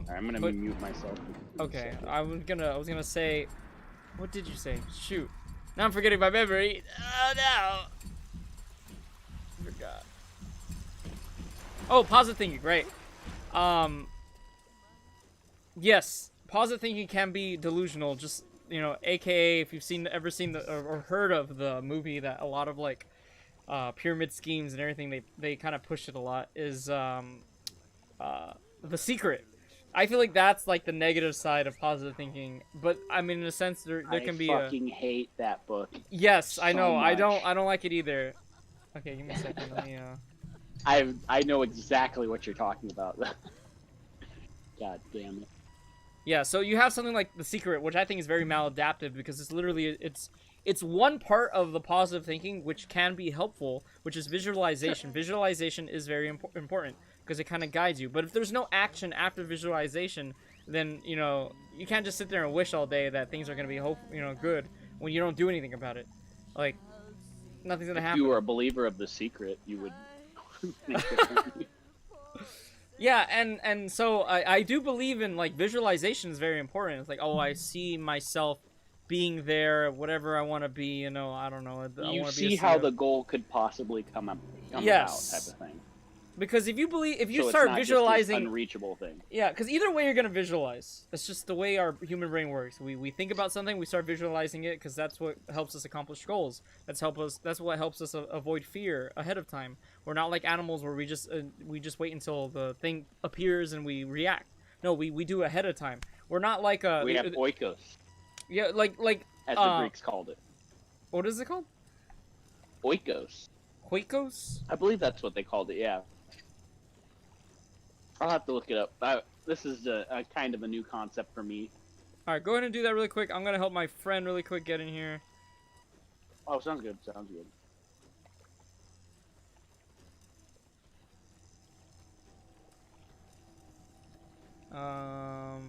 I'm gonna but- mute myself. Okay, I was gonna say, what did you say? Shoot. Now I'm forgetting my memory. Oh no! I forgot. Oh, positive thinking, right. Yes, positive thinking can be delusional, just, you know, aka if you've ever seen or heard of the movie that a lot of, like, pyramid schemes and everything, they kind of push it a lot, is, The Secret. I feel like that's, like, the negative side of positive thinking, but, I mean, in a sense, there can be I fucking hate that book. Yes, I know, much. I don't like it either. Okay, give me a second, let me, I know exactly what you're talking about. God damn it. Yeah, so you have something like The Secret, which I think is very maladaptive because it's literally it's one part of the positive thinking which can be helpful, which is visualization. Sure. Visualization is very important because it kind of guides you. But if there's no action after visualization, then, you know, you can't just sit there and wish all day that things are going to be good when you don't do anything about it. Like, nothing's going to happen. If you were a believer of The Secret, you would think differently. Yeah, and so I do believe in, like, visualization is very important. It's like, oh, I see myself being there, whatever I want to be, you know, I don't know. You see how the goal could possibly come about type of thing. Because if you so start visualizing, just an unreachable thing. Yeah, because either way you're gonna visualize. That's just the way our human brain works. We think about something, we start visualizing it because that's what helps us accomplish goals. That's what helps us avoid fear ahead of time. We're not like animals where we just wait until the thing appears and we react. No, we do ahead of time. We're not like we have oikos. Yeah, like as the Greeks called it. What is it called? Oikos. Oikos? I believe that's what they called it. Yeah. I'll have to look it up. This is a kind of a new concept for me. Alright, go ahead and do that really quick. I'm gonna help my friend really quick get in here. Oh, sounds good. Sounds good.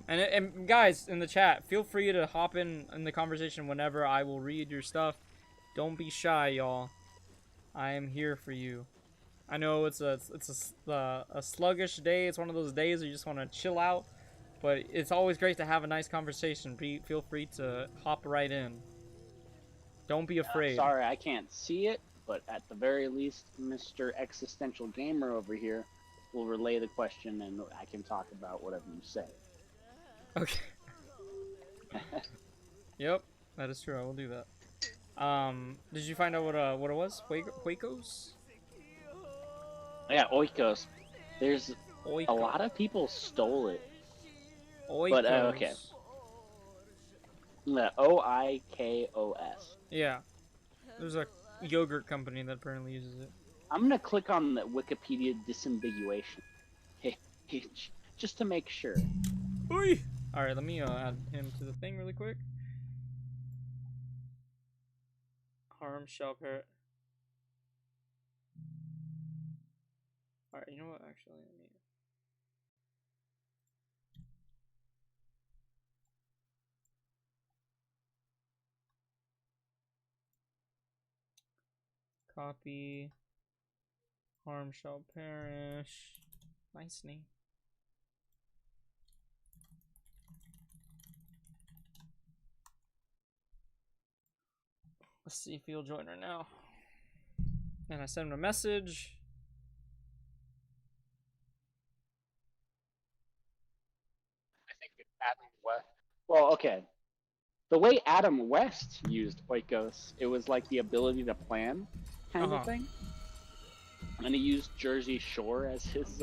And guys in the chat, feel free to hop in the conversation whenever. I will read your stuff. Don't be shy, y'all. I am here for you. I know it's a sluggish day. It's one of those days where you just want to chill out, but it's always great to have a nice conversation. Feel free to hop right in. Don't be afraid. Sorry, I can't see it, but at the very least, Mr. Existential Gamer over here will relay the question, and I can talk about whatever you say. Okay. Yep, that is true. I will do that. Did you find out what it was? Oikos? Yeah, oikos. There's a lot of people stole it. Oikos. But okay. O-I-K-O-S. Yeah. There's a yogurt company that apparently uses it. I'm gonna click on the Wikipedia disambiguation. Just to make sure. Oi! Alright, let me add him to the thing really quick. Harm shall parrot. Alright, you know what? Actually, let me. Copy. Harm shall perish. Nice name. Let's see if he'll join her now. And I send him a message. I think it's Adam West. Well, okay. The way Adam West used oikos, it was like the ability to plan kind of thing. And he used Jersey Shore as his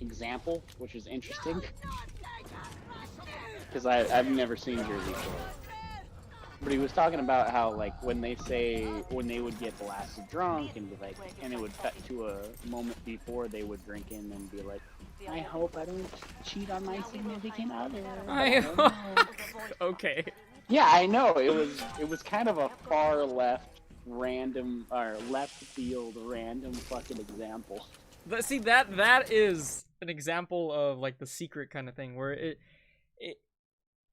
example, which is interesting. Because I've never seen Jersey Shore. But he was talking about how, like, when they would get blasted drunk and be like, and it would cut to a moment before they would drink in and be like, I hope I don't cheat on my significant other. Okay. Yeah, I know. It was kind of a far left, random, or left field, random fucking example. But see, that is an example of, like, the Secret kind of thing, where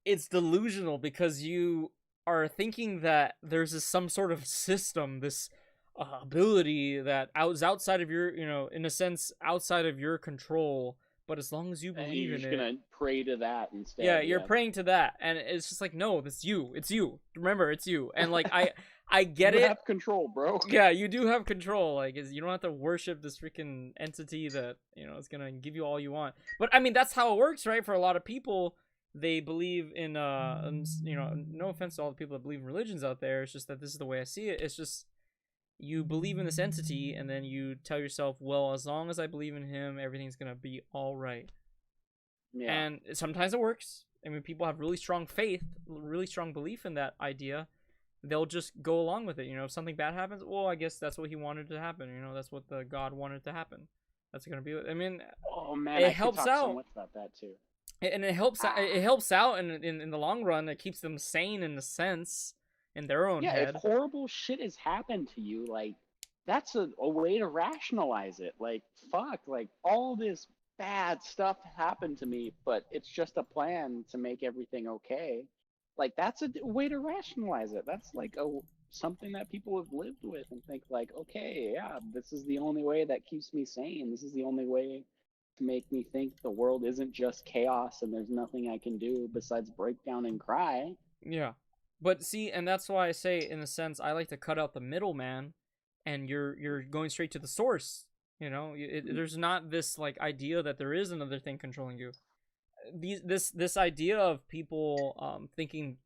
it's delusional because you are thinking that there's some sort of system, this ability that is outside of your, in a sense, outside of your control. But as long as you believe in it, you're just gonna pray to that instead. yeah, you're praying to that, and it's just like, no, it's you. Remember, it's you. And like, I get it. You have control, bro. Yeah, you do have control. Like, you don't have to worship this freaking entity that is gonna give you all you want. But I mean, that's how it works, right? For a lot of people, they believe in no offense to all the people that believe in religions out there. It's just that this is the way I see it. It's just, you believe in this entity, and then you tell yourself, well, as long as I believe in him, everything's gonna be all right. Yeah. And sometimes it works. I mean, people have really strong faith, really strong belief in that idea. They'll just go along with it. If something bad happens, well, I guess that's what he wanted to happen. That's what the God wanted to happen. That's gonna be. I mean, oh man, it helps out so much about that too. And it helps. It helps out in the long run. It keeps them sane in a sense. In their own head. If horrible shit has happened to you, like, that's a way to rationalize it. Like, fuck, like, all this bad stuff happened to me, but it's just a plan to make everything okay. Like, that's a way to rationalize it. That's like something that people have lived with and think like, okay, yeah, this is the only way that keeps me sane. This is the only way to make me think the world isn't just chaos and there's nothing I can do besides break down and cry. Yeah. But see, and that's why I say, in a sense, I like to cut out the middleman, and you're going straight to the source. There's not this like idea that there is another thing controlling you. This idea of people thinking,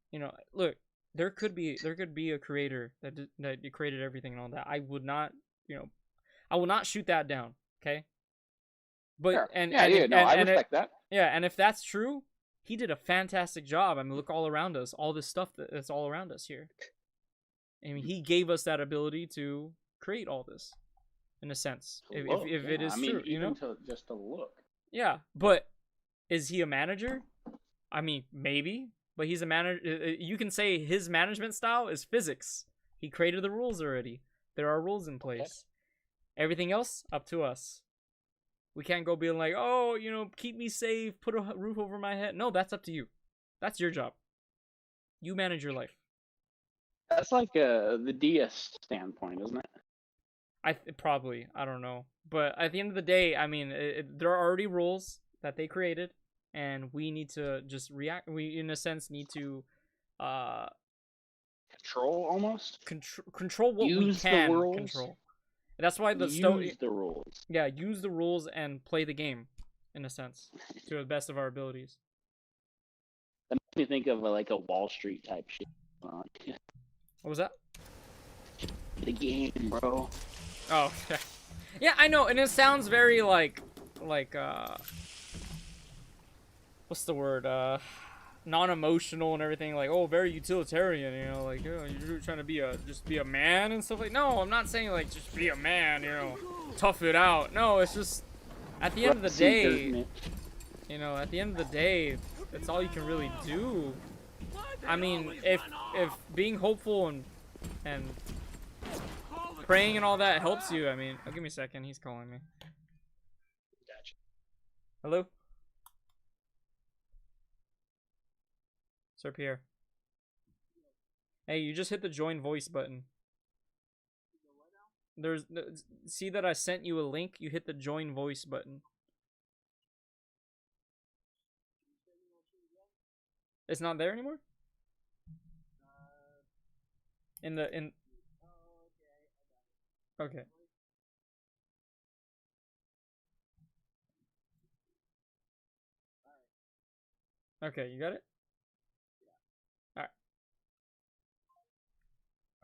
look, there could be a creator that created everything and all that. I would not, I will not shoot that down. Okay. But sure. I respect that. Yeah, and if that's true, he did a fantastic job. I mean, look all around us, all this stuff that's all around us here. I mean, he gave us that ability to create all this, in a sense, if it is true. Even just to look. Yeah, but is he a manager? I mean, maybe, but he's a manager. You can say his management style is physics. He created the rules already. There are rules in place. Okay. Everything else, up to us. We can't go being like, oh, keep me safe, put a roof over my head. No, that's up to you. That's your job. You manage your life. That's like the deist standpoint, isn't it? Probably. I don't know. But at the end of the day, I mean, there are already rules that they created, and we need to just react. We, in a sense, need to control almost. Control what we can control. That's why use the rules. Yeah, use the rules and play the game, in a sense, to the best of our abilities. That makes me think of like a Wall Street type shit. What was that? The game, bro. Oh, yeah, I know, and it sounds very like what's the word? Non-emotional and everything, like, oh, very utilitarian, like, you're trying to just be a man and stuff like. No, I'm not saying like just be a man, tough it out. No, it's just at the end of the day, at the end of the day, that's all you can really do. I mean, if being hopeful and praying and all that helps you, I mean, give me a second, he's calling me. Gotcha. Hello? Sir Pierre. Hey, you just hit the join voice button. See that I sent you a link? You hit the join voice button. It's not there anymore? Okay. Okay, you got it?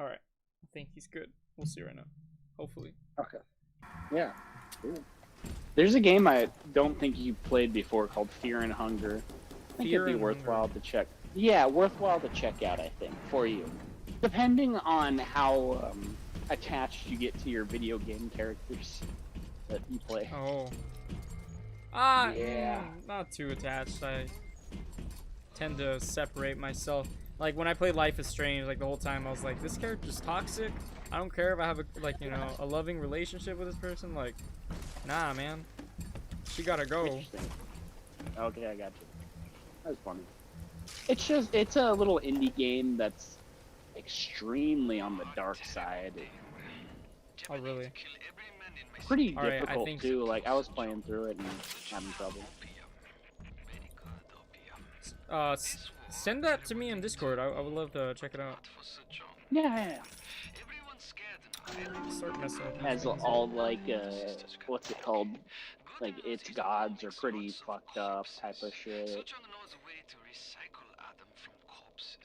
Alright. I think he's good. We'll see right now. Hopefully. Okay. Yeah. Cool. There's a game I don't think you played before called Fear and Hunger. I think it'd be worthwhile to check. Yeah, worthwhile to check out, I think, for you. Depending on how attached you get to your video game characters that you play. Oh. Yeah. Not too attached. I tend to separate myself. Like, when I played Life is Strange, like, the whole time I was like, this character's toxic. I don't care if I have a loving relationship with this person. Like, nah, man. She gotta go. Okay, I got you. That's funny. It's a little indie game that's extremely on the dark side. Oh, really? Pretty All right, I difficult think too. Like I was playing through it and having trouble. Send that to me in Discord. I would love to check it out. Yeah. Start messing with these Has things. all like what's it called? Like its gods are pretty fucked up type of shit.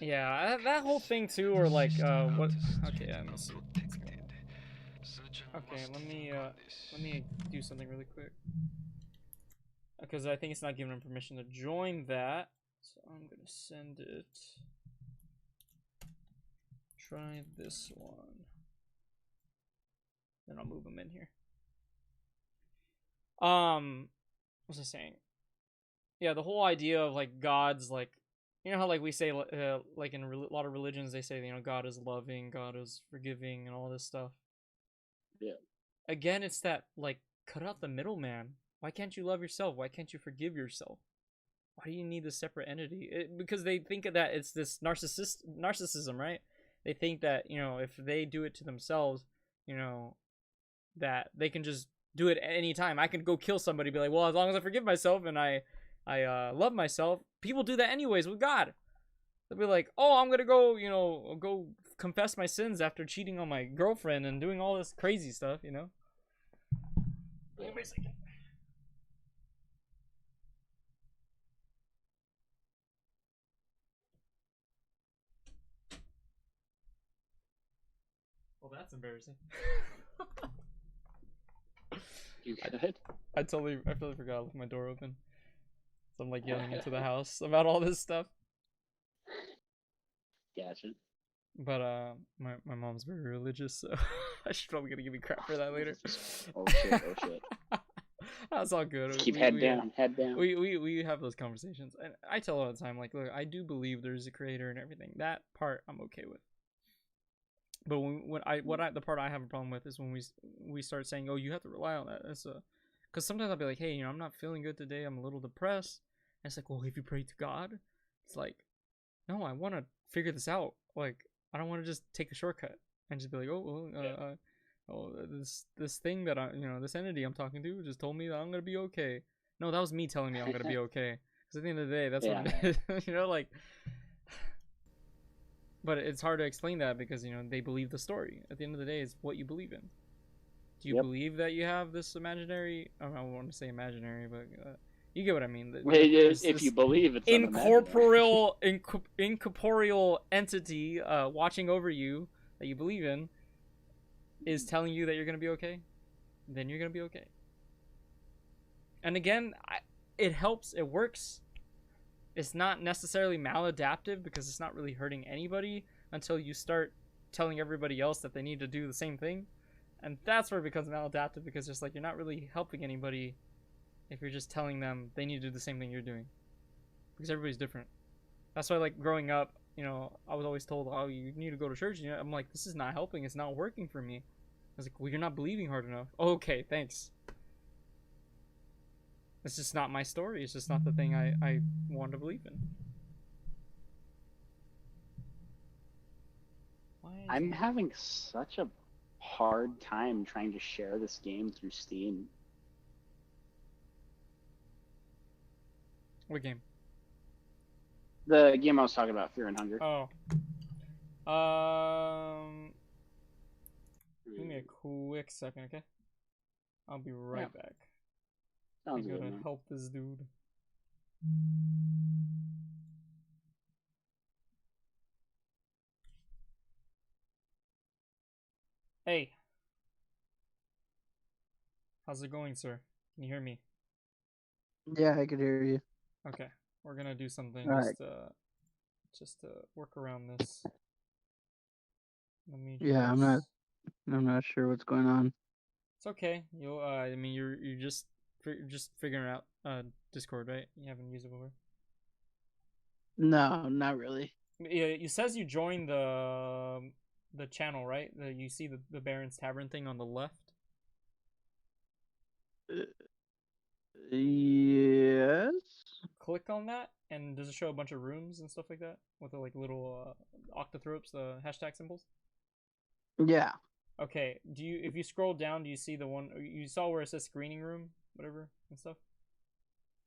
Yeah, that whole thing too, or like what? Okay, let me see. Okay, let me do something really quick because I think it's not giving him permission to join that. So I'm gonna send it. Try this one. Then I'll move him in here. What's I saying? Yeah, the whole idea of like gods, like you know how like we say like in a lot of religions they say, you know, God is loving, God is forgiving, and all this stuff. Yeah. Again, it's that like cut out the middleman. Why can't you love yourself? Why can't you forgive yourself? Why do you need this separate entity? Because they think that it's this narcissism, right? They think that, you know, if they do it to themselves, you know, that they can just do it at any time. I can go kill somebody, be like, well, as long as I forgive myself and I love myself. People do that anyways with God. They'll be like, oh, I'm gonna go, you know, go confess my sins after cheating on my girlfriend and doing all this crazy stuff, you know. Wait a second. Well, that's embarrassing. You good? I totally forgot I left my door open. So I'm like yelling into the house about all this stuff. Gotcha. But my mom's very religious, so she's probably gonna give me crap for that later. Oh shit! Oh shit! That's all good. Just keep head down. We have those conversations, and I tell her all the time, like, look, I do believe there's a creator and everything. That part I'm okay with. But the part I have a problem with is when we start saying, oh, you have to rely on that. That's because sometimes I'll be like, hey, you know, I'm not feeling good today. I'm a little depressed. And it's like, well, if you pray to God, it's like, no, I want to figure this out. Like, I don't want to just take a shortcut and just be like, this thing that this entity I'm talking to just told me that I'm gonna be okay. No, that was me telling me I'm gonna be okay. Because at the end of the day, that's what it is. You know, like. But it's hard to explain that because, you know, they believe the story. At the end of the day, it's what you believe in. Do you believe that you have this imaginary? I don't want to say imaginary, but you get what I mean. If you believe it's incorporeal entity watching over you that you believe in is telling you that you're going to be okay, then you're going to be okay. And again, it helps. It works. It's not necessarily maladaptive because it's not really hurting anybody until you start telling everybody else that they need to do the same thing. And that's where it becomes maladaptive because it's like you're not really helping anybody if you're just telling them they need to do the same thing you're doing. Because everybody's different. That's why, like, growing up, you know, I was always told, oh, you need to go to church. You know, I'm like, this is not helping. It's not working for me. I was like, well, you're not believing hard enough. Oh, okay, thanks. It's just not my story. It's just not the thing I want to believe in. I'm having such a hard time trying to share this game through Steam. What game? The game I was talking about, Fear and Hunger. Oh. Give me a quick second, okay? I'll be right back. Sounds I good, gotta man. help this dude. Hey. How's it going, sir? Can you hear me? Yeah, I could hear you. Okay. We're gonna do something just to work around this. Let me Yeah, I'm not sure what's going on. It's okay. You'll I mean you're just figuring out Discord, right? You haven't used it before. No, not really. Yeah, it says you joined the channel, right? You see the Baron's Tavern thing on the left. Yes. click on that, and does it show a bunch of rooms and stuff like that with the like little octothropes, the hashtag symbols? Yeah. Okay. If you scroll down, do you see the one you saw where it says screening room, whatever and stuff?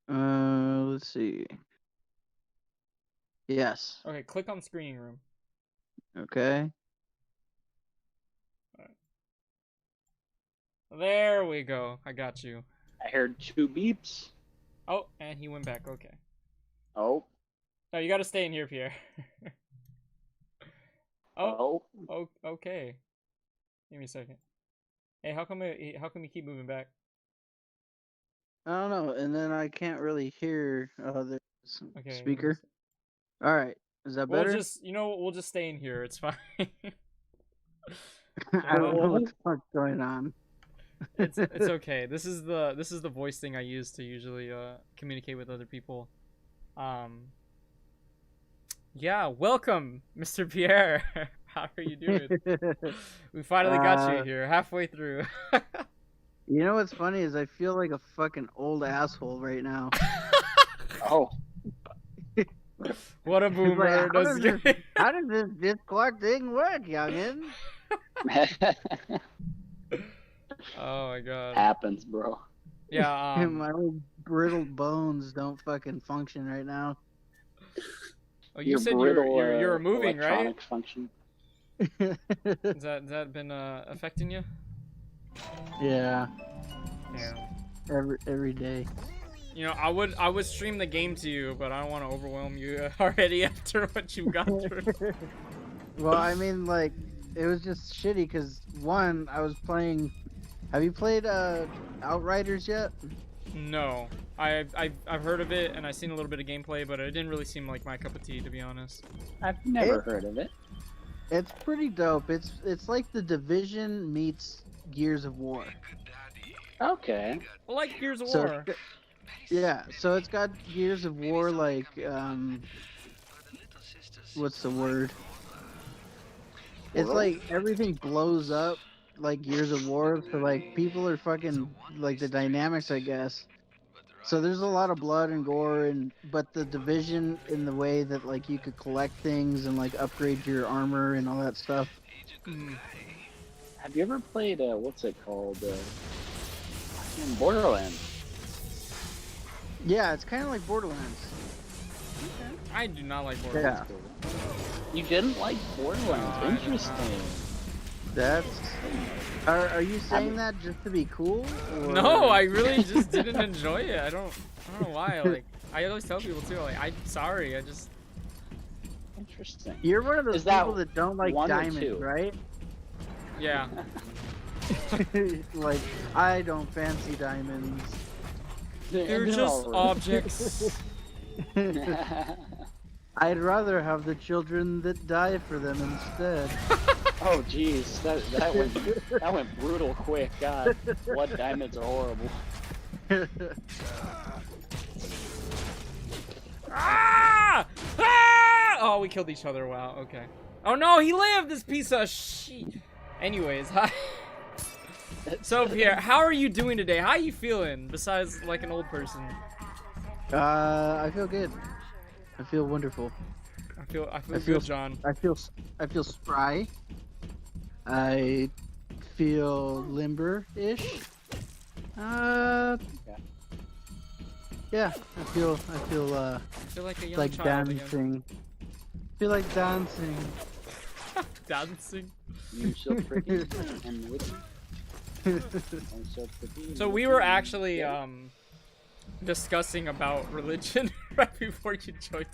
Let's see. Yes. Okay, click on screening room. Okay. There we go. I got you. I heard 2 beeps. Oh, and he went back. Okay. Oh. Oh, you got to stay in here, Pierre. Oh. Okay. Give me a second. Hey, how come you keep moving back? I don't know, and then I can't really hear the Okay. speaker. All right, is that better? We'll just stay in here. It's fine. I don't know what the fuck's going on. It's okay. This is the voice thing I use to usually communicate with other people. Yeah, welcome, Mr. Pierre. How are you doing? We finally got you here, halfway through. You know what's funny is I feel like a fucking old asshole right now. Oh. What a boomer. Like, how does this Discord thing work, youngin? Oh my god. Happens, bro. Yeah, my old brittle bones don't fucking function right now. Oh, you said you're moving, right? Function. Has that been affecting you? Yeah. Yeah. Every day. You know, I would stream the game to you, but I don't want to overwhelm you already after what you've gone through. Well, I mean, like, it was just shitty because one, I was playing. Have you played Outriders yet? No, I've heard of it and I've seen a little bit of gameplay, but it didn't really seem like my cup of tea, to be honest. I've never heard of it. It's pretty dope. It's like The Division meets Gears of War. Okay. I like Gears of War. Yeah, so it's got Gears of War, like, what's the word? It's like everything blows up like Gears of War, so like people are fucking like the dynamics, I guess. So there's a lot of blood and gore, but the Division in the way that like you could collect things and like upgrade your armor and all that stuff. Have you ever played what's it called? Borderlands. Yeah, it's kind of like Borderlands. I do not like Borderlands. Yeah. You didn't like Borderlands? Interesting. That's. Are you saying that just to be cool? Or... No, I really just didn't enjoy it. I don't know why. Like, I always tell people too. Like, I'm sorry. I just. Interesting. You're one of those people that don't like diamonds, right? Yeah. Like, I don't fancy diamonds. They're just objects. I'd rather have the children that die for them instead. Oh jeez, that went brutal quick. God, blood diamonds are horrible. Ah! Ah! Oh, we killed each other. Wow. Okay. Oh no, he lived. This piece of shit. Anyways, hi. So Pierre, how are you doing today? How are you feeling? Besides, like an old person. I feel good. I feel wonderful. I feel John. I feel spry. I feel limber-ish. Yeah, I feel like a young like child dancing. again. Feel like dancing. Dancing. You're so pretty and witty. I'm so pretty. So we were actually discussing about religion right before you joined.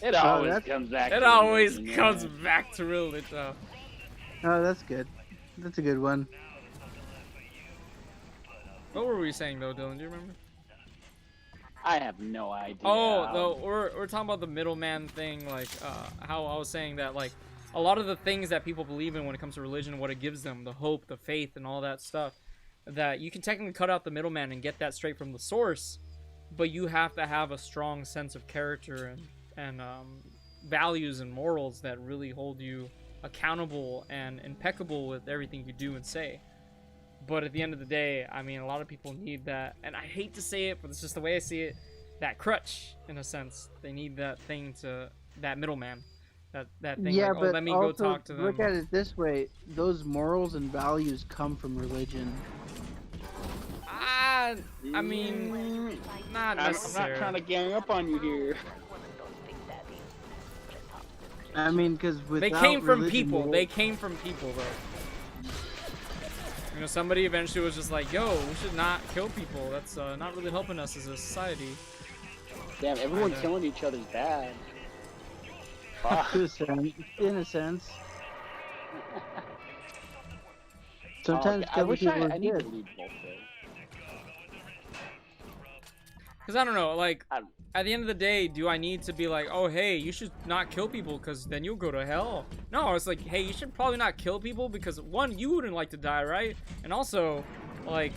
It always comes back. It always comes back to religion. Oh, that's good. That's a good one. What were we saying though, Dylan? Do you remember? I have no idea. Oh, no, we're talking about the middleman thing, like how I was saying that like a lot of the things that people believe in when it comes to religion, what it gives them, the hope, the faith, and all that stuff, that you can technically cut out the middleman and get that straight from the source, but you have to have a strong sense of character and values and morals that really hold you accountable and impeccable with everything you do and say. But at the end of the day, I mean, a lot of people need that, and I hate to say it, but it's just the way I see it. that crutch in a sense. They need that thing that middleman. That thing, Yeah, like, oh, but let me go also talk to them. look at it this way: those morals and values come from religion. I mean, not I'm necessarily. not trying to gang up on you here. I mean, because They came from people. They came from people, though. You know, somebody eventually was just like, "Yo, we should not kill people. That's not really helping us as a society." Damn, everyone killing each other's bad. In a sense. Sometimes I wish people I are need to good. leave both though. Because I don't know, like, at the end of the day, do I need to be like, oh, hey, you should not kill people because then you'll go to hell? No, it's like, hey, you should probably not kill people because, one, you wouldn't like to die, right? And also, like,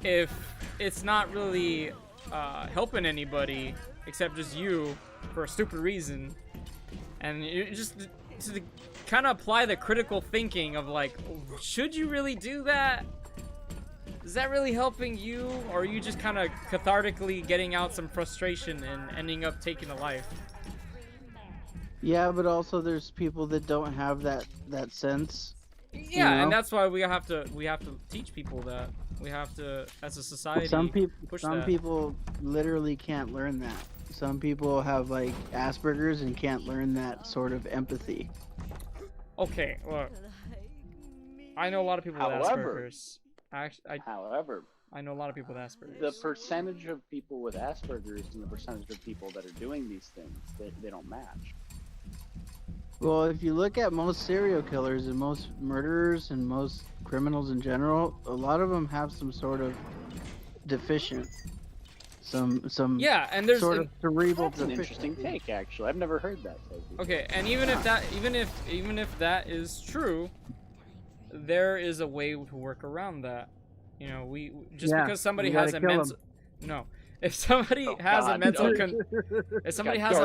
if it's not really helping anybody except just you for a stupid reason, and you just to kind of apply the critical thinking of like, should you really do that? Is that really helping you, or are you just kind of cathartically getting out some frustration and ending up taking a life? Yeah, but also there's people that don't have that sense. Yeah, you know? and that's why we have to teach people that. We have to, as a society, Some push that. people literally can't learn that. Some people have like Asperger's and can't learn that sort of empathy. Okay, look, I know a lot of people with Asperger's. However, I know a lot of people with Asperger's. the percentage of people with Asperger's and the percentage of people that are doing these things, they don't match. Well, if you look at most serial killers and most murderers and most criminals in general, a lot of them have some sort of deficient, some yeah, and there's sort of cerebral That's an deficiency. interesting take, actually. I've never heard that take. Okay, and even if that is true, there is a way to work around that. You know, we just Yeah, because somebody you has gotta a kill mental no, if somebody has a mental if somebody has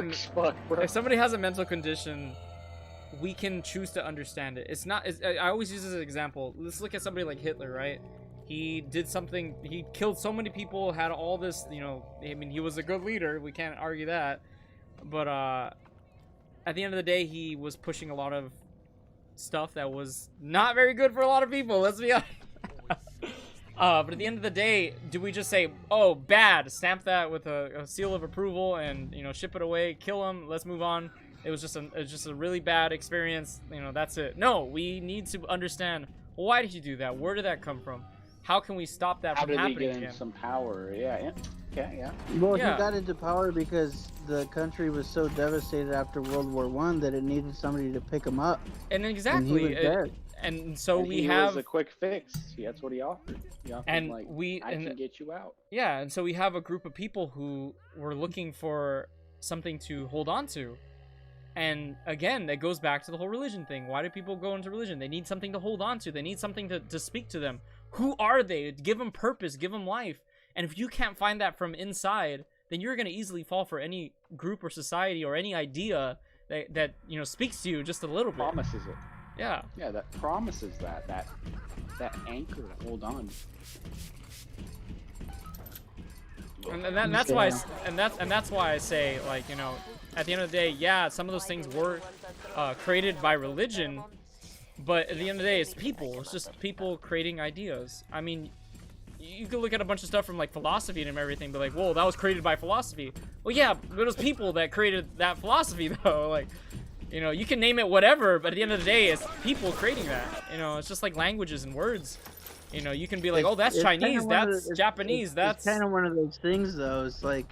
if somebody has a mental condition, we can choose to understand it. It's not. I always use this as an example. Let's look at somebody like Hitler, right? He did something. He killed so many people. Had all this. You know, I mean, he was a good leader. We can't argue that. But at the end of the day, he was pushing a lot of stuff that was not very good for a lot of people. Let's be honest. But at the end of the day, do we just say, "Oh, bad"? Stamp that with a seal of approval, and you know, ship it away, kill him. Let's move on. It was just a really bad experience. You know, that's it. No, we need to understand. Why did you do that? Where did that come from? How can we stop that from happening How did he get again? some power? Yeah. Well, Yeah. he got into power because the country was so devastated after World War I that it needed somebody to pick him up. And exactly. And he was dead. And so And we he have was a quick fix. That's what he offered. He offered, and like, I and can get you out. yeah, and so we have a group of people who were looking for something to hold on to. And again, that goes back to the whole religion thing. Why do people go into religion? They need something to hold on to. They need something to speak to them. Who are they? Give them purpose. Give them life. And if you can't find that from inside, then you're going to easily fall for any group or society or any idea that you know speaks to you just a little bit. Promises it. Yeah. Yeah, that promises that anchor to hold on. And that's why that's why I say, like, you know, at the end of the day, yeah, some of those things were created by religion, but at the end of the day, it's people. It's just people creating ideas. I mean, you could look at a bunch of stuff from like philosophy and everything, but like, whoa, that was created by philosophy. Well, yeah, but it was people that created that philosophy, though. Like, you know, you can name it whatever, but at the end of the day, it's people creating that. You know, it's just like languages and words. You know, you can be like, oh, that's Chinese, that's Japanese, that's... It's kind of one of those things, though. It's like,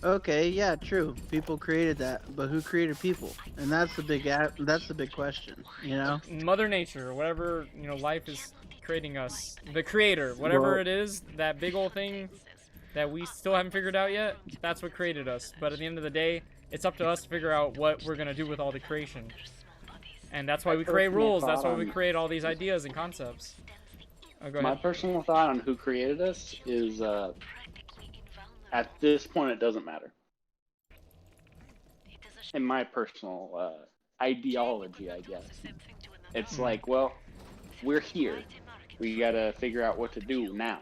okay, yeah, true. People created that, but who created people? And that's the big question, you know? Mother Nature, or whatever, you know, life is creating us. The creator, whatever it is, that big old thing that we still haven't figured out yet, that's what created us. But at the end of the day, it's up to us to figure out what we're going to do with all the creation. And that's why we create rules. That's why we create all these ideas and concepts. Oh, go ahead. My personal thought on who created us is, at this point, it doesn't matter. In my personal ideology, I guess. It's like, well, we're here. We gotta figure out what to do now.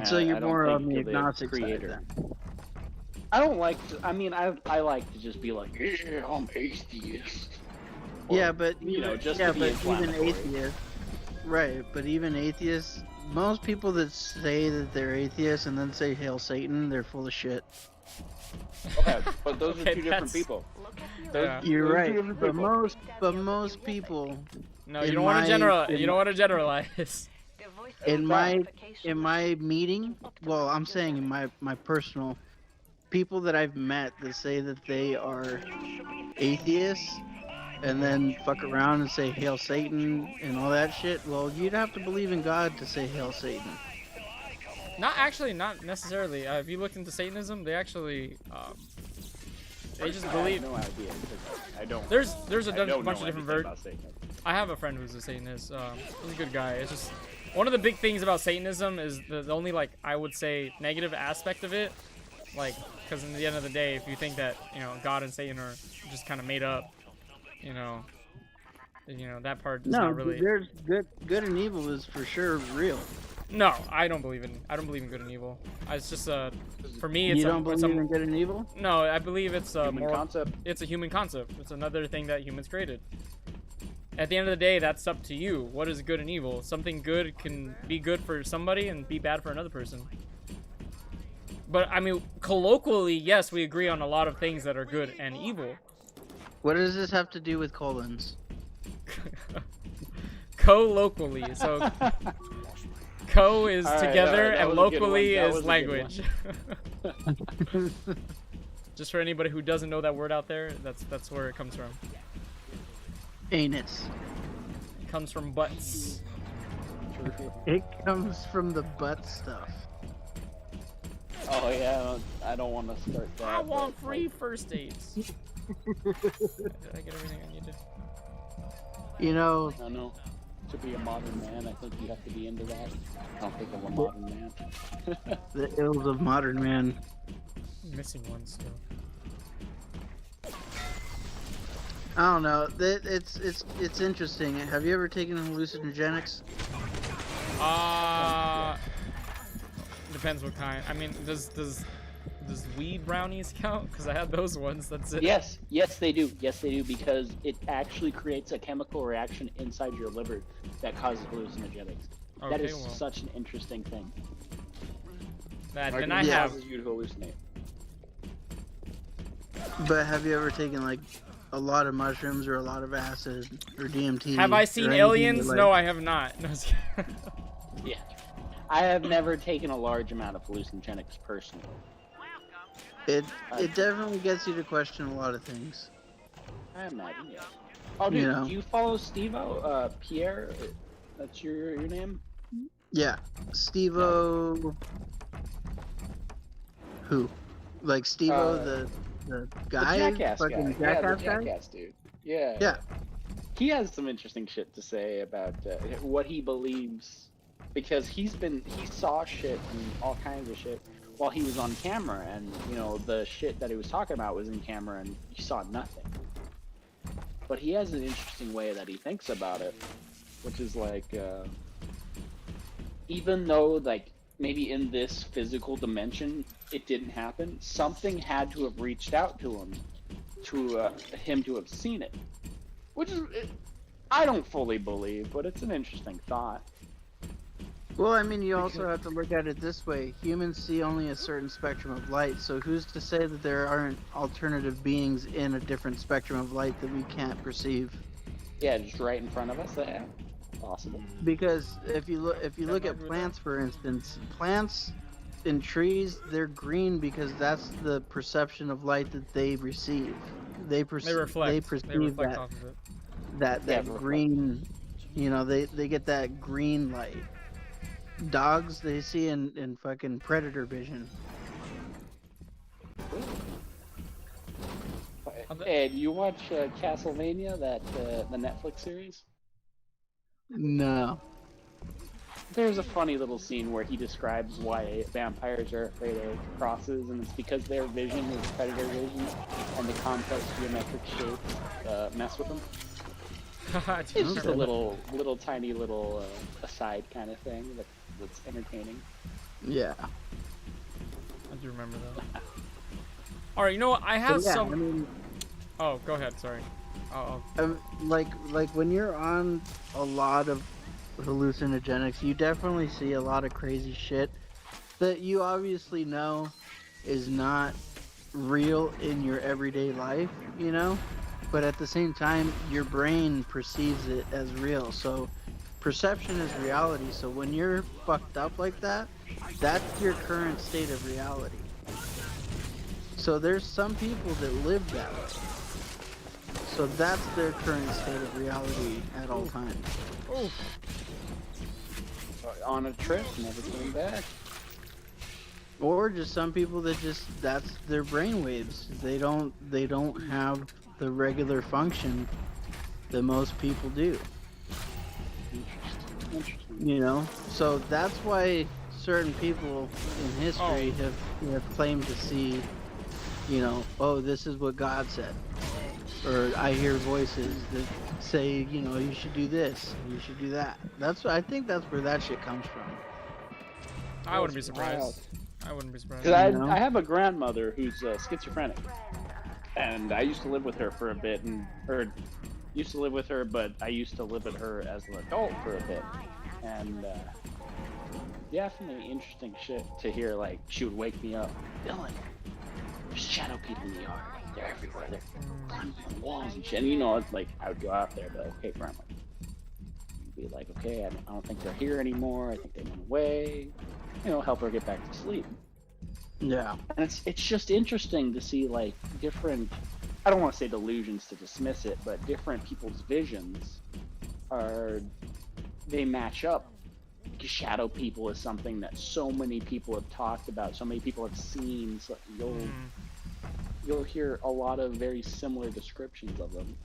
So you're I don't more think on the of agnostic creator. side then. I don't like to, I mean, I like to just be like, yeah, I'm atheist. Yeah, Or, but you know, just yeah, to be but even inflammatory. atheists, right? But even atheists, most people that say that they're atheists and then say "Hail Satan," they're full of shit. Okay, but those are Okay, two different that's- people. Yeah. You're those are right, two different but people. most people, No, in you don't want to my- generalize. in You don't want to generalize. in my meeting, well, I'm saying in my personal people that I've met that say that they are atheists and then fuck around and say "Hail Satan" and all that shit. Well, you'd have to believe in God to say "Hail Satan." Not necessarily. If you looked into Satanism, they actually, they just believe. I have no idea. Because I don't. There's a I don't bunch know of different anything about Satan. I have a friend who's a Satanist. He's a good guy. It's just one of the big things about Satanism is the only, like, I would say, negative aspect of it, like, because in the end of the day, if you think that, you know, God and Satan are just kind of made up, you know, that part is No, not really. there's good and evil is for sure real. No, I don't believe in good and evil. It's just for me, it's You don't it's believe in good and evil? No, I believe it's a Human moral concept. It's a human concept. It's another thing that humans created. At the end of the day, that's up to you. What is good and evil? Something good can be good for somebody and be bad for another person. But I mean, colloquially, yes, we agree on a lot of things that are good and evil. What does this have to do with colons? Colloquially, so co is All right, together that and was a good locally one. That is was a good language. Just for anybody who doesn't know that word out there, that's where it comes from. Anus. It comes from butts. It comes from the butt stuff. Oh yeah, I don't want to start that. I want but, free like, first dates. Did I get everything I needed? You know, I don't know. To be a modern man, I think you have to be into that. I don't think I'm a modern man. the ills of modern man. Missing one still. I don't know. It's interesting. Have you ever taken hallucinogenics? Depends what kind. I mean, does weed brownies count? Because I had those ones. That's it. Yes, they do. Yes, they do, because it actually creates a chemical reaction inside your liver that causes hallucinogenics. Okay, That is well, such an interesting thing. then It I have. causes you to hallucinate. But have you ever taken like a lot of mushrooms or a lot of acid or DMT? Have I or seen anything aliens? like- No, I have not. No, Yeah. I have never taken a large amount of hallucinogenics personally. It definitely gets you to question a lot of things. I imagine, yeah. Oh, dude, You know. do you follow Steve-O? Pierre? That's your name? Yeah, Steve-O. Who? Like Steve-O, the guy? The Jackass fucking guy. Yeah, Jackass the guy? Jackass dude. Yeah. Yeah. He has some interesting shit to say about what he believes, because he saw shit and all kinds of shit while he was on camera, and you know the shit that he was talking about was in camera and he saw nothing. But he has an interesting way that he thinks about it, which is like, even though like maybe in this physical dimension it didn't happen, something had to have reached out to him to have seen it. Which is, I don't fully believe, but it's an interesting thought. Well, I mean, you also have to look at it this way. Humans see only a certain spectrum of light, so who's to say that there aren't alternative beings in a different spectrum of light that we can't perceive? Yeah, just right in front of us. Yeah, possible. Because if you look at plants, for instance, plants and trees, they're green because that's the perception of light that they receive. They reflect. They perceive They reflect off of it. that Yeah, green. You know, they get that green light. Dogs, they see in fucking predator vision. Hey, do you watch Castlevania, the Netflix series? No. There's a funny little scene where he describes why vampires are afraid of crosses, and it's because their vision is predator vision, and the complex geometric shapes mess with them. It's just a little tiny aside kind of thing that's entertaining. Yeah. I do remember that. All right, you know what? I have yeah, some. I mean, Oh, go ahead. Sorry. Oh. like when you're on a lot of hallucinogenics, you definitely see a lot of crazy shit that you obviously know is not real in your everyday life, you know? But at the same time, your brain perceives it as real. So perception is reality. So when you're fucked up like that, that's your current state of reality. So there's some people that live that way. So that's their current state of reality at all times. Oh. On a trip, never came back. Or just some people that just that's their brain waves. They don't have the regular function that most people do. Interesting. You know? So that's why certain people in history have claimed to see, you know, oh, this is what God said. Or I hear voices that say, you know, you should do this, you should do that. I think that's where that shit comes from. I wouldn't be surprised. I wouldn't be surprised. Because I have a grandmother who's schizophrenic, and I used to live with her for a bit, but I used to live with her as an adult for a bit, and definitely interesting shit to hear. Like, she would wake me up, Dylan, there's shadow people in the yard. They're everywhere. They're climbing on walls and shit. And you know, it's like I would go out there, but okay, grandma. Be like, okay, I don't think they're here anymore. I think they went away. You know, help her get back to sleep. Yeah. And it's just interesting to see like different, I don't want to say delusions to dismiss it, but different people's visions they match up. Shadow people is something that so many people have talked about, so many people have seen. So you'll hear a lot of very similar descriptions of them.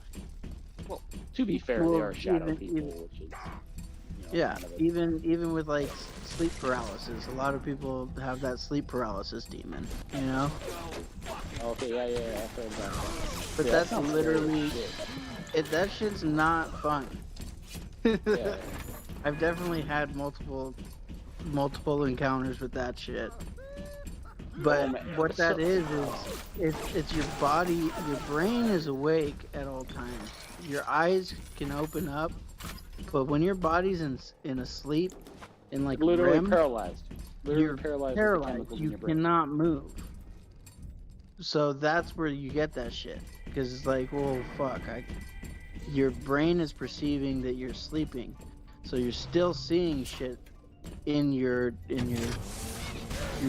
Well, to be fair, they are shadow people, which is, you know, yeah, kind of even with like sleep paralysis, a lot of people have that sleep paralysis demon, you know. Okay, yeah, I've heard about that. But Yeah, that's literally that shit's not fun. Yeah. I've definitely had multiple encounters with that shit. But what that is it's your body, your brain is awake at all times. Your eyes can open up, but when your body's in a sleep, in like literally REM, paralyzed. Literally you're paralyzed. With the chemicals in you your brain. cannot move. So that's where you get that shit. Because it's like, well, fuck, your brain is perceiving that you're sleeping, so you're still seeing shit in your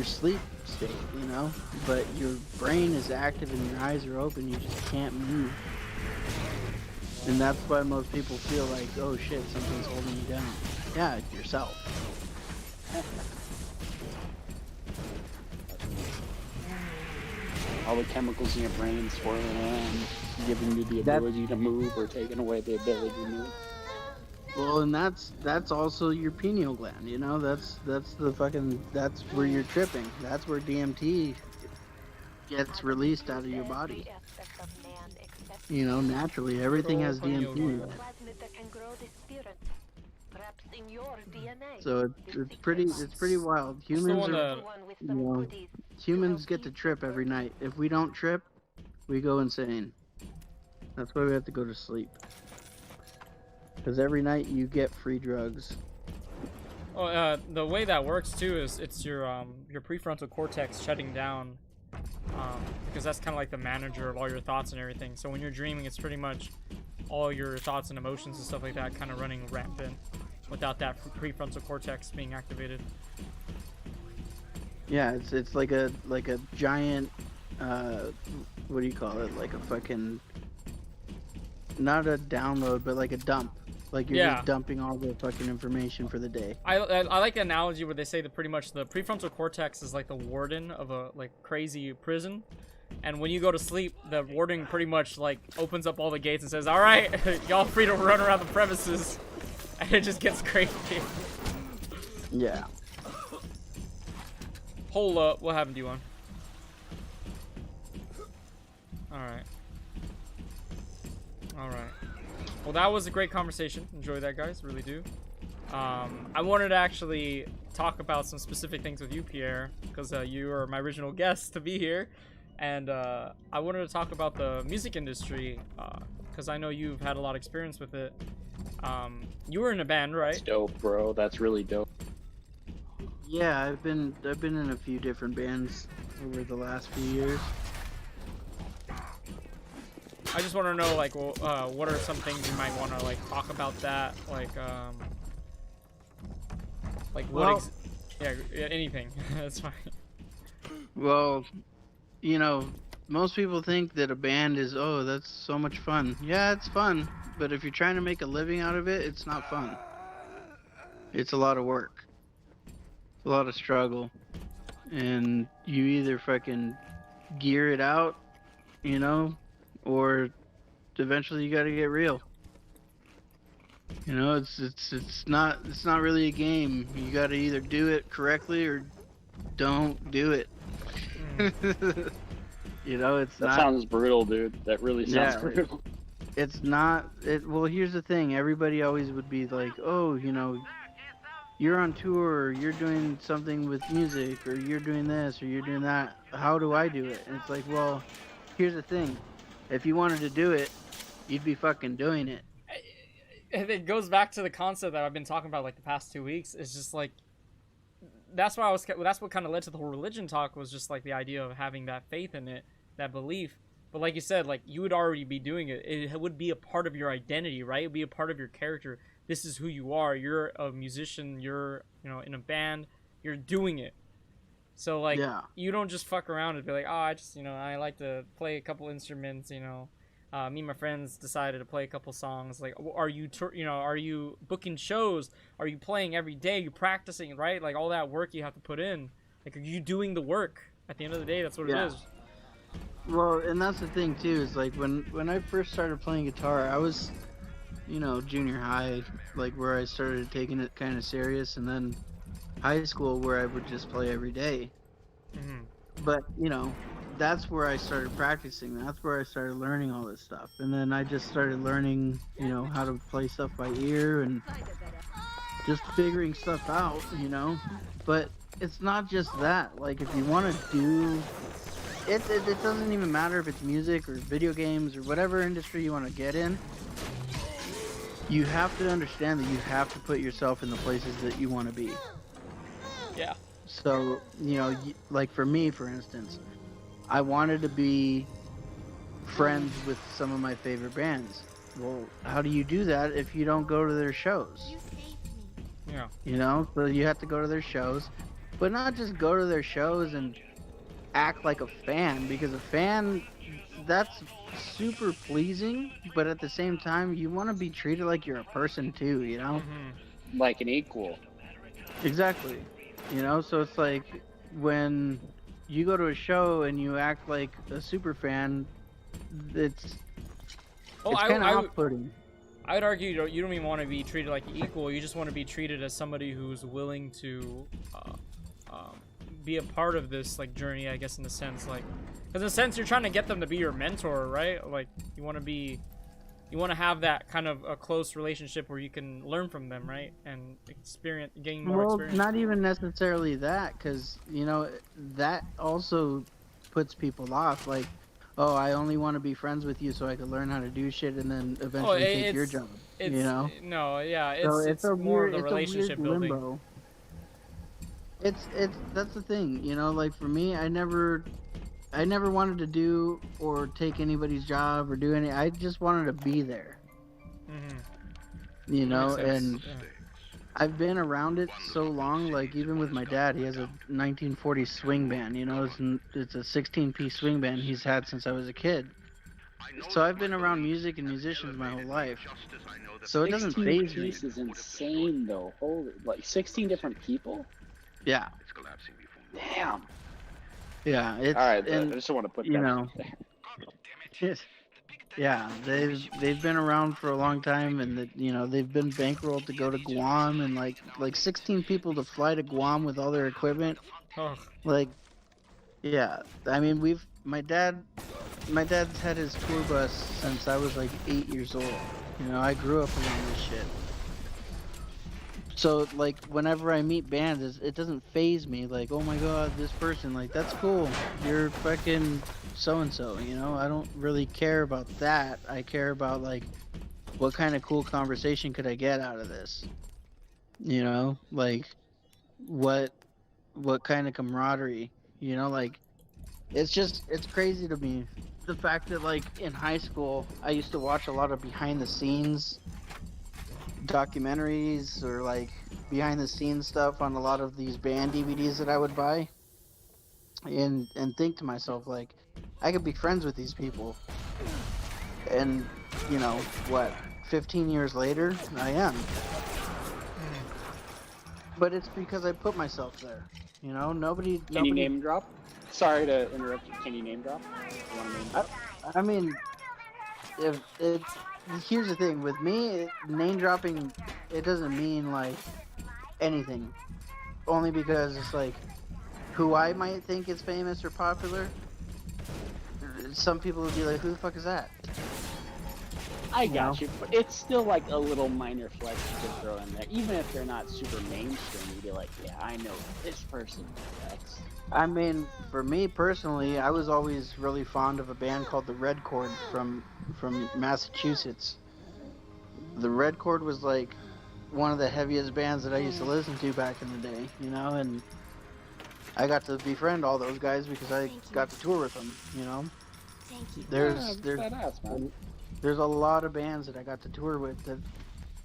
sleep state, you know, but your brain is active and your eyes are open, you just can't move. And that's why most people feel like, oh shit, something's holding you down. Yeah, yourself. All the chemicals in your brain swirling around, giving you the ability to move or taking away the ability to move. Well, and that's also your pineal gland, you know, that's where you're tripping. That's where DMT gets released out of your body. You know, naturally, everything has DMT. So it's pretty wild. Humans get to trip every night. If we don't trip, we go insane. That's why we have to go to sleep. Because every night you get free drugs. Oh, the way that works too is it's your prefrontal cortex shutting down, because that's kind of like the manager of all your thoughts and everything. So when you're dreaming, it's pretty much all your thoughts and emotions and stuff like that kind of running rampant without that prefrontal cortex being activated. Yeah, it's like a giant, what do you call it? Like a fucking, not a download, but like a dump. Like you're just dumping all the fucking information for the day. I like the analogy where they say that pretty much the prefrontal cortex is like the warden of a like crazy prison, and when you go to sleep, the warden pretty much like opens up all the gates and says, "All right, y'all free to run around the premises," and it just gets crazy. Yeah. Hold up, what happened to you on? All right. Well, that was a great conversation. Enjoy that, guys. Really do. I wanted to actually talk about some specific things with you, Pierre, because you are my original guest to be here, and I wanted to talk about the music industry, because I know you've had a lot of experience with it. You were in a band, right? That's dope, bro. That's really dope. Yeah, I've been in a few different bands over the last few years. I just want to know, like, well, what are some things you might want to like talk about that, like what? Well, yeah, anything. That's fine. Well, you know, most people think that a band is, oh, that's so much fun. Yeah, it's fun, but if you're trying to make a living out of it, it's not fun. It's a lot of work. It's a lot of struggle. And you either fucking gear it out, you know, or eventually you got to get real. You know, it's not really a game. You got to either do it correctly or don't do it. You know, it's that not. That sounds brutal, dude. That really sounds brutal. It's not. Well, here's the thing. Everybody always would be like, oh, you know, you're on tour, or you're doing something with music, or you're doing this, or you're doing that. How do I do it? And it's like, well, here's the thing. If you wanted to do it, you'd be fucking doing it. It goes back to the concept that I've been talking about like the past 2 weeks. It's just like that's what kind of led to the whole religion talk, was just like the idea of having that faith in it, that belief. But like you said, like you would already be doing it. It would be a part of your identity, right? It would be a part of your character. This is who you are. You're a musician. You're, you know, in a band. You're doing it. So like you don't just fuck around and be like, oh, I just, you know, I like to play a couple instruments, you know. Me and my friends decided to play a couple songs. Like, are you, are you booking shows? Are you playing every day? Are you practicing, right? Like all that work you have to put in. Like, are you doing the work? At the end of the day, that's what it is. Well, and that's the thing too. Is like when I first started playing guitar, I was, you know, junior high, like where I started taking it kind of serious, and then high school where I would just play every day. Mm-hmm. But you know, that's where I started practicing. That's where I started learning all this stuff. And then I just started learning, you know, how to play stuff by ear and just figuring stuff out, you know. But it's not just that. Like, if you want to do it, it doesn't even matter if it's music or video games or whatever industry you want to get in. You have to understand that you have to put yourself in the places that you want to be. Yeah. So, you know, like for me, for instance, I wanted to be friends with some of my favorite bands. Well, how do you do that if you don't go to their shows? Yeah. You know, so you have to go to their shows, but not just go to their shows and act like a fan, because a fan, that's super pleasing, but at the same time, you want to be treated like you're a person too, you know? Mm-hmm. Like an equal. Exactly. You know, so it's like when you go to a show and you act like a super fan, it's kind of off-putting. I would argue you don't even want to be treated like an equal. You just want to be treated as somebody who's willing to be a part of this like journey, I guess, in a sense. Like, because in a sense, you're trying to get them to be your mentor, right? Like, you want to have that kind of a close relationship where you can learn from them, right? And gain more experience. Well, not even necessarily that, because, you know, that also puts people off. Like, oh, I only want to be friends with you so I can learn how to do shit and then eventually take your job, you know? No, yeah, it's more weird, of the relationship building. Limbo. That's the thing, you know, like for me, I never wanted to do or take anybody's job or do I just wanted to be there. Mm-hmm. You know, and I've been around it so long, like even with my dad, he has a 1940s swing band, you know, it's a 16-piece swing band he's had since I was a kid. So I've been around music and musicians my whole life. So it doesn't faze me. 16 pieces is insane though. Holy, like 16 different people? Yeah. Damn. Yeah, it's all right. And, I just want to put you that know, yeah, they've been around for a long time, and you know, they've been bankrolled to go to Guam, and like 16 people to fly to Guam with all their equipment. Oh. Like, yeah, I mean, my dad's had his tour bus since I was like 8 years old. You know, I grew up around this shit. So like whenever I meet bands, it doesn't phase me. Like, oh my god, this person, like that's cool. You're fucking so and so. You know, I don't really care about that. I care about like what kind of cool conversation could I get out of this. You know, like what what kind of camaraderie. You know, like it's crazy to me the fact that like in high school I used to watch a lot of behind the scenes documentaries or like behind the scenes stuff on a lot of these band DVDs that I would buy and think to myself like I could be friends with these people and you know what 15 years later I am, but it's because I put myself there, you know. Can you name drop? Sorry to interrupt you. Can you name drop? You want to name drop? I mean, if it here's the thing with me, name dropping it doesn't mean like anything, only because it's like who I might think is famous or popular. Some people would be like, "Who the fuck is that?" I got you, but it's still like a little minor flex you can throw in there, even if they're not super mainstream. You'd be like, "Yeah, I know this person." That's... I mean, for me personally, I was always really fond of a band called the Red Chord from Massachusetts. The Red Chord was like one of the heaviest bands that I used to listen to back in the day, you know, and I got to befriend all those guys because I got to tour with them, you know. There's a lot of bands that I got to tour with that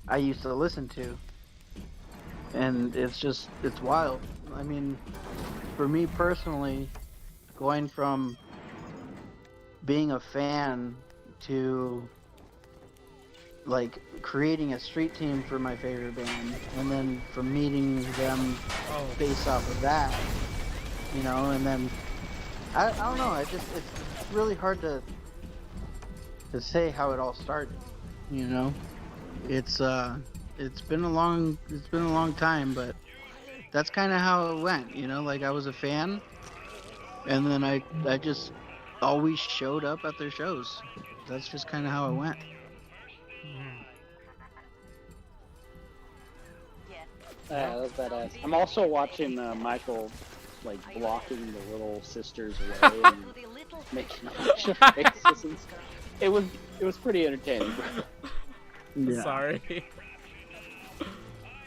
I used to listen to, and it's wild. I mean, for me personally, going from being a fan to like creating a street team for my favorite band, and then from meeting them based off of that, you know, and then I don't know. It's really hard to say how it all started, you know. It's been a long time, but that's kind of how it went, you know. Like I was a fan, and then I just always showed up at their shows. That's just kind of how it went. That's badass. I'm also watching Michael like blocking the little sisters away and making a bunch of faces and stuff. It was pretty entertaining. Yeah. Sorry.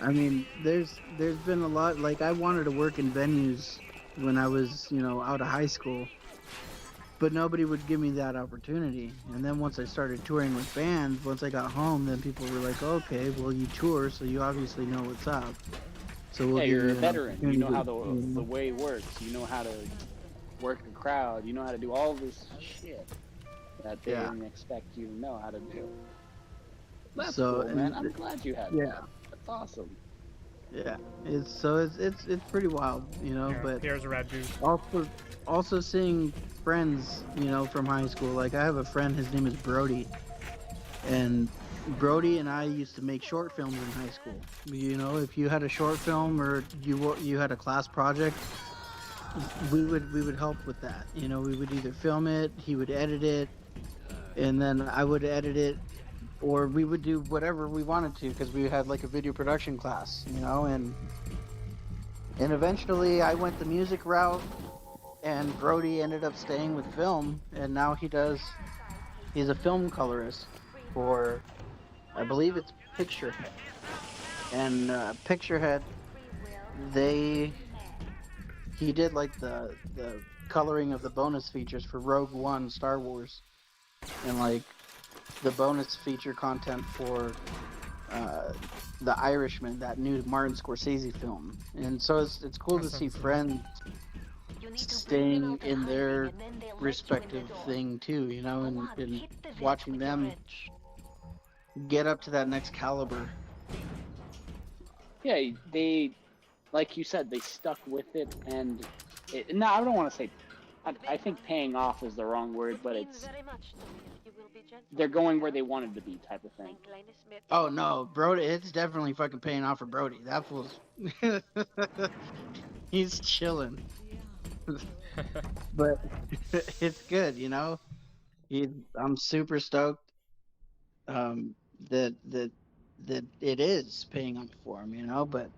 I mean, there's been a lot. Like I wanted to work in venues when I was, you know, out of high school, but nobody would give me that opportunity. And then once I started touring with bands, once I got home, then people were like, okay, well you tour, so you obviously know what's up. So we'll you're a veteran. You know how the way works. You know how to work a crowd. You know how to do all this shit that they didn't expect you to know how to do. That's cool, man. I'm glad you had that. That's awesome. Yeah, it's pretty wild, you know. But here's a red dude. Also seeing friends, you know, from high school. Like I have a friend, his name is Brody, and Brody and I used to make short films in high school. You know, if you had a short film or you had a class project, we would help with that. You know, we would either film it, he would edit it, and then I would edit it, or we would do whatever we wanted to because we had like a video production class, you know. And eventually I went the music route, and Brody ended up staying with film, and now he's a film colorist for, I believe it's Picturehead. And Picturehead, he did like the coloring of the bonus features for Rogue One, Star Wars, and like the bonus feature content for The Irishman, that new Martin Scorsese film. And so it's cool to see friends staying in their respective thing too, you know, and watching them get up to that next caliber. Yeah, they, like you said, they stuck with it, and no, I don't want to say, I think paying off is the wrong word, but they're going where they wanted to be type of thing. Oh no, Brody, it's definitely fucking paying off for Brody. That fool's he's chilling. But it's good, you know. I'm super stoked that that it is paying off for him, you know. But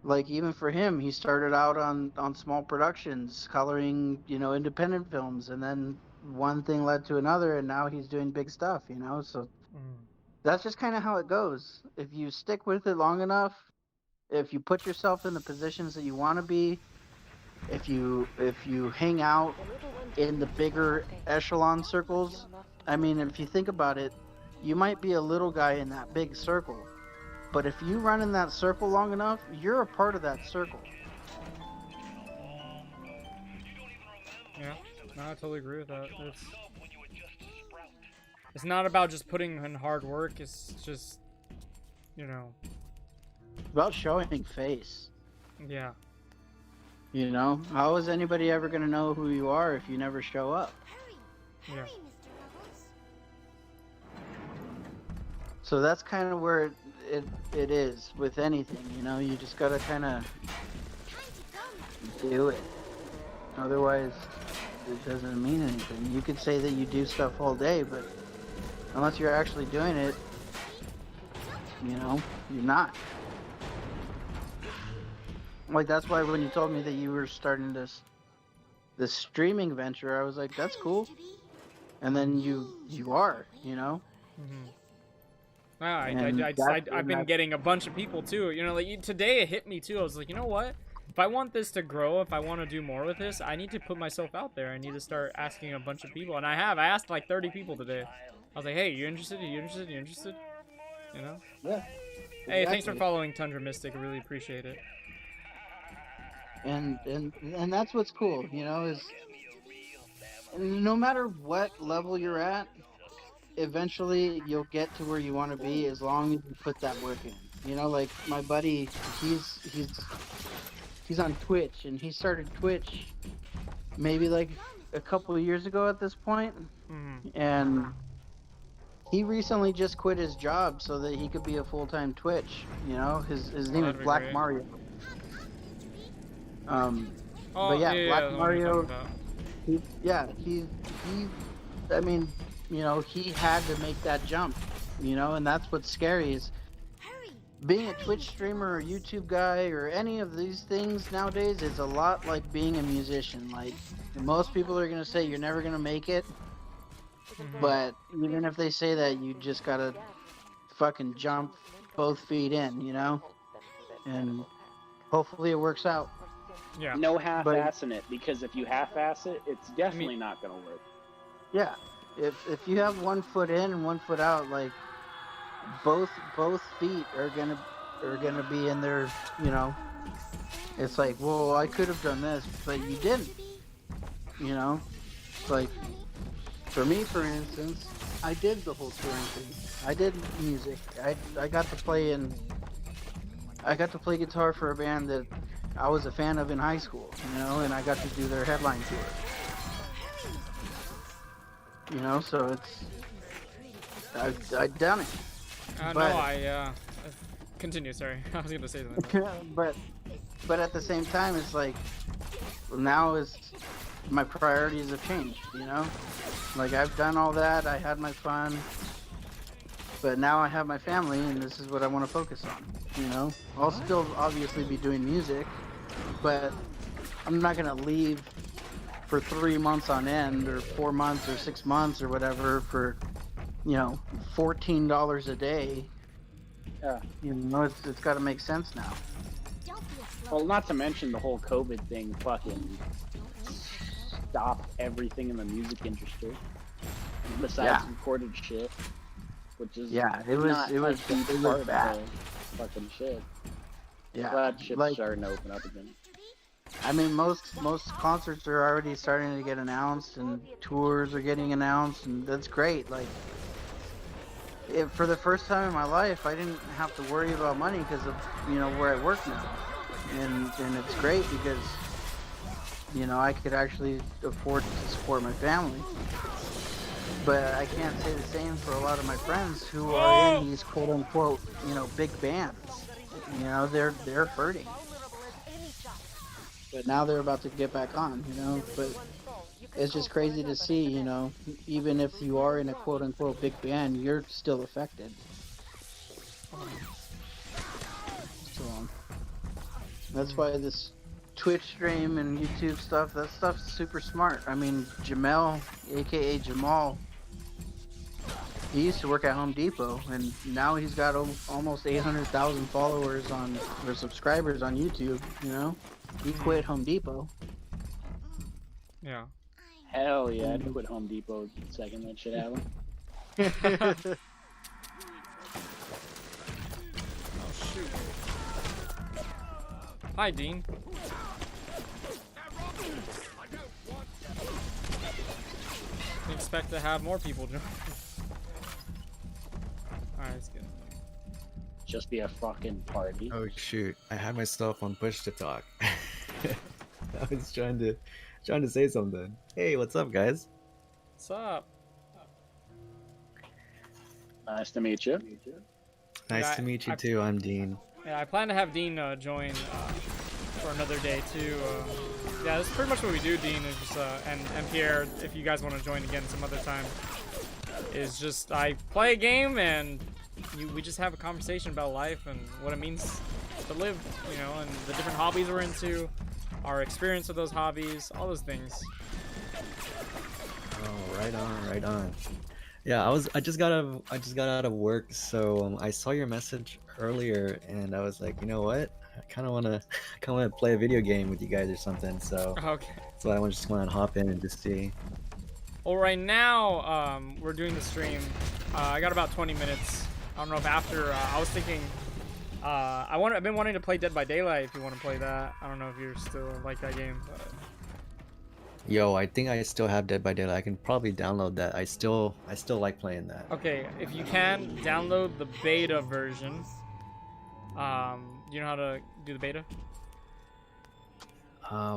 like even for him, he started out on small productions, coloring, you know, independent films, and then one thing led to another, and now he's doing big stuff, you know. So Mm. that's just kind of how it goes. If you stick with it long enough, if you put yourself in the positions that you want to be, if you hang out in the bigger echelon circles, I mean, if you think about it, you might be a little guy in that big circle, but if you run in that circle long enough, you're a part of that circle. Yeah, no, I totally agree with that. It's not about just putting in hard work. It's just, you know, It's about showing face. yeah. You know, how is anybody ever going to know who you are if you never show up? Yeah. So that's kind of where it is with anything, you know. You just got to kind of do it. Otherwise, it doesn't mean anything. You could say that you do stuff all day, but unless you're actually doing it, you know, you're not. Like, that's why when you told me that you were starting this streaming venture, I was like, that's cool. And then you are, you know. Mm-hmm. Wow, And I've been getting a bunch of people too. You know, like today it hit me too. I was like, you know what? If I want this to grow, if I want to do more with this, I need to put myself out there. I need to start asking a bunch of people, and I have. I asked like 30 people today. I was like, hey, you interested? You interested? You interested? You know? Yeah. Exactly. Hey, thanks for following Tundra Mystic. I really appreciate it. And that's what's cool, you know, is no matter what level you're at, eventually you'll get to where you want to be as long as you put that work in. You know, like my buddy, he's on Twitch, and he started Twitch maybe like a couple of years ago at this point. Mm-hmm. And he recently just quit his job so that he could be a full-time Twitch. You know, his name is Black great. Mario. Oh, but yeah, Black the one Mario. you're talking about. He I mean, you know, he had to make that jump, you know, and that's what's scary is being a Twitch streamer or YouTube guy or any of these things nowadays is a lot like being a musician. Like, most people are going to say you're never going to make it, Mm-hmm. but even if they say that, you just got to fucking jump both feet in, you know, and hopefully it works out. Yeah. No half-assing it, because if you half-ass it, it's definitely not going to work. Yeah. If you have 1 foot in and 1 foot out, like both feet are gonna be in there, you know. It's like, well, I could have done this, but you didn't. You know? It's like, for me, for instance, I did the whole touring thing. I did music. I got to play guitar for a band that I was a fan of in high school, you know, and I got to do their headline tour. You know, so I've done it. No, continue, sorry. I was gonna say something. but at the same time, it's like, now is my priorities have changed, you know? Like, I've done all that, I had my fun, but now I have my family, and this is what I want to focus on, you know? I'll still obviously be doing music, but I'm not gonna leave for 3 months on end, or 4 months, or 6 months, or whatever, for, you know, $14 a day. Yeah. You know, it's got to make sense now. Well, not to mention the whole COVID thing fucking stopped everything in the music industry. Besides recorded shit. Which is it was bad. Fucking shit. Yeah. But shit's like, starting to open up again. I mean, most concerts are already starting to get announced, and tours are getting announced, and that's great. Like, for the first time in my life, I didn't have to worry about money because of, you know, where I work now, and it's great because, you know, I could actually afford to support my family. But I can't say the same for a lot of my friends who are in these quote unquote, you know, big bands. You know, they're hurting. But now they're about to get back on, you know, but it's just crazy to see, you know, even if you are in a quote-unquote big band, you're still affected. Too long. That's why this Twitch stream and YouTube stuff, that stuff's super smart. I mean, Jamel, aka Jamal, he used to work at Home Depot, and now he's got almost 800,000 followers or subscribers on YouTube. You know, he quit Home Depot. Yeah. Hell yeah, I'd quit Home Depot the second that shit happened. Oh shoot. Hi, Dean. We expect to have more people join. Alright, let's get it. Just be a fucking party. Oh shoot! I had myself on push to talk. I was trying to say something. Hey, what's up, guys? What's up? Nice to meet you. Nice to meet you too. I'm Dean. Yeah, I plan to have Dean join for another day too. Yeah, that's pretty much what we do, Dean. Is just and Pierre, if you guys want to join again some other time, is just I play a game and we just have a conversation about life and what it means to live, you know, and the different hobbies we're into, our experience with those hobbies, all those things. Oh, right on, right on. Yeah, I just got out of work, so I saw your message earlier, and I was like, you know what? I kind of wanna play a video game with you guys or something. So Okay. So I just want to hop in and just see. Well, right now we're doing the stream. I got about 20 minutes. I don't know if after I was thinking. I've been wanting to play Dead by Daylight. If you want to play that, I don't know if you're still like that game. But... Yo, I think I still have Dead by Daylight. I can probably download that. I still like playing that. Okay, if you can download the beta version. Do you know how to do the beta?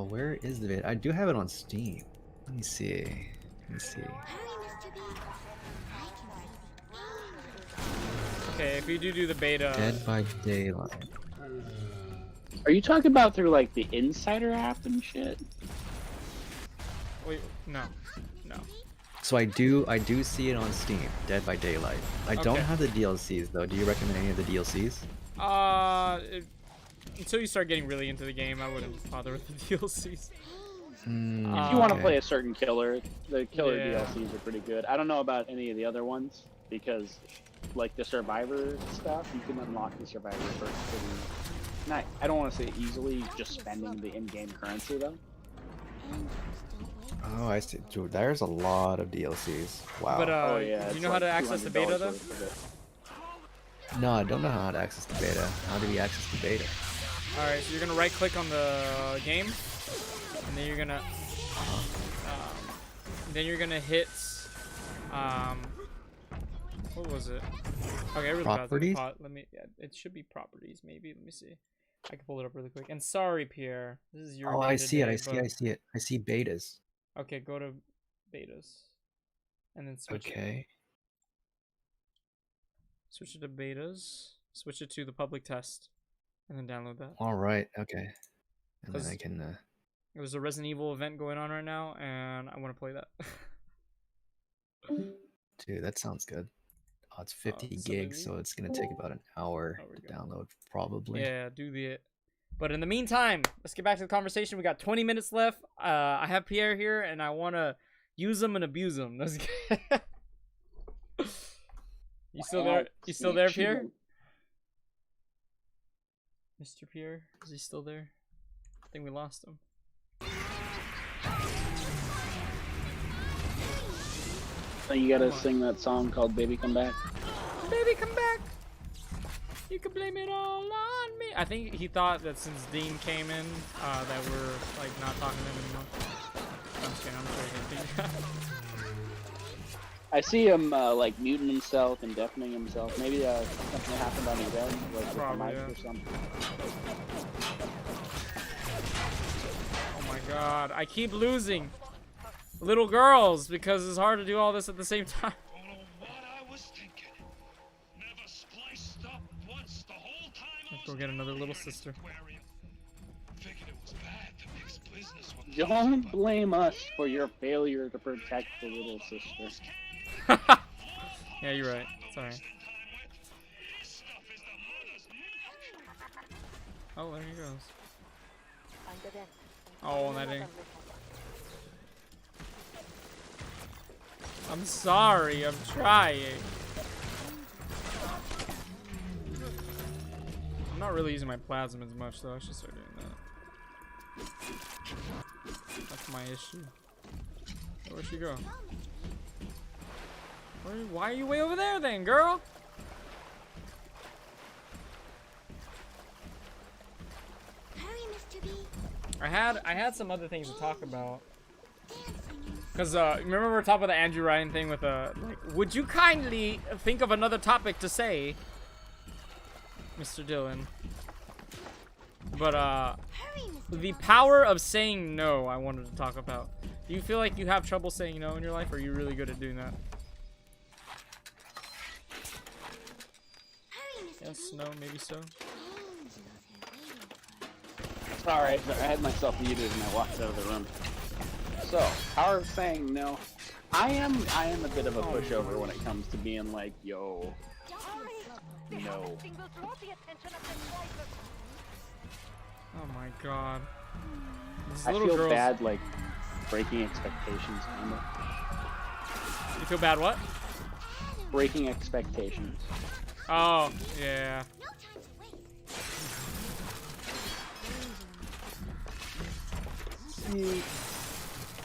Where is the beta? I do have it on Steam. Let me see. Okay, if you do the beta. Dead by Daylight. Are you talking about through like the Insider app and shit? Wait, no. So I do see it on Steam. Dead by Daylight. I don't have the DLCs though. Do you recommend any of the DLCs? Until you start getting really into the game, I wouldn't bother with the DLCs. If you want to play a certain killer, the killer DLCs are pretty good. I don't know about any of the other ones because, like the Survivor stuff, you can unlock the Survivor first. Not, I don't want to say easily, just spending the in-game currency though. Oh, I see. Dude, there's a lot of DLCs. Wow. But yeah, do you know how to access the beta though? No, I don't know how to access the beta. How do we access the beta? Alright, so you're gonna right click on the game, and then you're gonna hit what was it? Okay, I really properties? let me it should be properties maybe. Let me see. I can pull it up really quick. And sorry, Pierre. This is your I see it. I see betas. Okay, go to betas. And then switch it. Switch it to betas. Switch it to the public test. And then download that. All right. Okay. And then I can. There's a Resident Evil event going on right now, and I want to play that. Dude, that sounds good. Oh, it's 50 gigs, so it's gonna take about an hour to download, probably. Yeah, do it. But in the meantime, let's get back to the conversation. We got 20 minutes left. I have Pierre here, and I want to use him and abuse him. You still there? You still there, Pierre? Mr. Pierre, is he still there? I think we lost him. So you gotta sing that song called "Baby Come Back." Baby, come back. You can blame it all on me. I think he thought that since Dean came in, that we're like not talking to him anymore. I'm just kidding. I'm sure he didn't think that. I see him like muting himself and deafening himself. Maybe something happened on his end, like with the mic or something. Oh my god, I keep losing little girls because it's hard to do all this at the same time. Let's go get another little sister. Don't blame us for your failure to protect the little sister. Yeah, you're right. It's alright. Oh, there he goes. Find the vent. Oh, Find that another ain't. little one. I'm sorry. I'm trying. I'm not really using my plasma as much, though. I should start doing that. That's my issue. Where'd she go? Why are you way over there, then, girl? I had some other things to talk about. Cause remember we were talking about the Andrew Ryan thing with like, would you kindly think of another topic to say, Mr. Dillon? But the power of saying no, I wanted to talk about. Do you feel like you have trouble saying no in your life, or are you really good at doing that? Yes, no, maybe so. Sorry, I had myself muted and I walked out of the room. So, power of saying no. I am a bit of a pushover when it comes to being like, yo, no. Oh my god. This I little feel girl's... bad, like, breaking expectations, kind of. You feel bad what? Breaking expectations. Oh, yeah.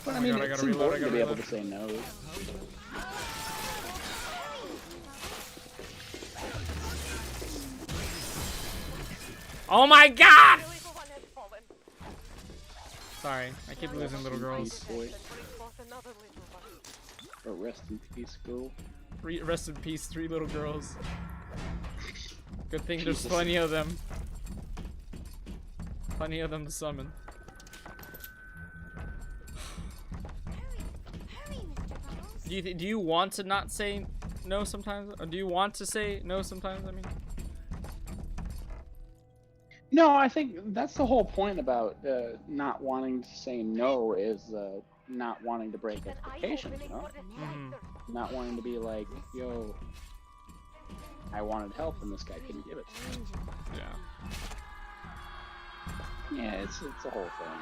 But Oh I my mean, God, I it's gotta reload, important to be able to say no. Oh my god! Sorry, I keep losing little girls. Boy. Or rest in peace, girl. Rest in peace, 3 little girls. Good thing Jesus. there's plenty of them. Plenty of them to summon. Do you want to not say no sometimes? Or do you want to say no sometimes? I mean, No, I think that's the whole point about not wanting to say no is not wanting to break expectations, you know? Not wanting to be like, yo, I wanted help and this guy couldn't give it. yeah. Yeah, it's a whole thing.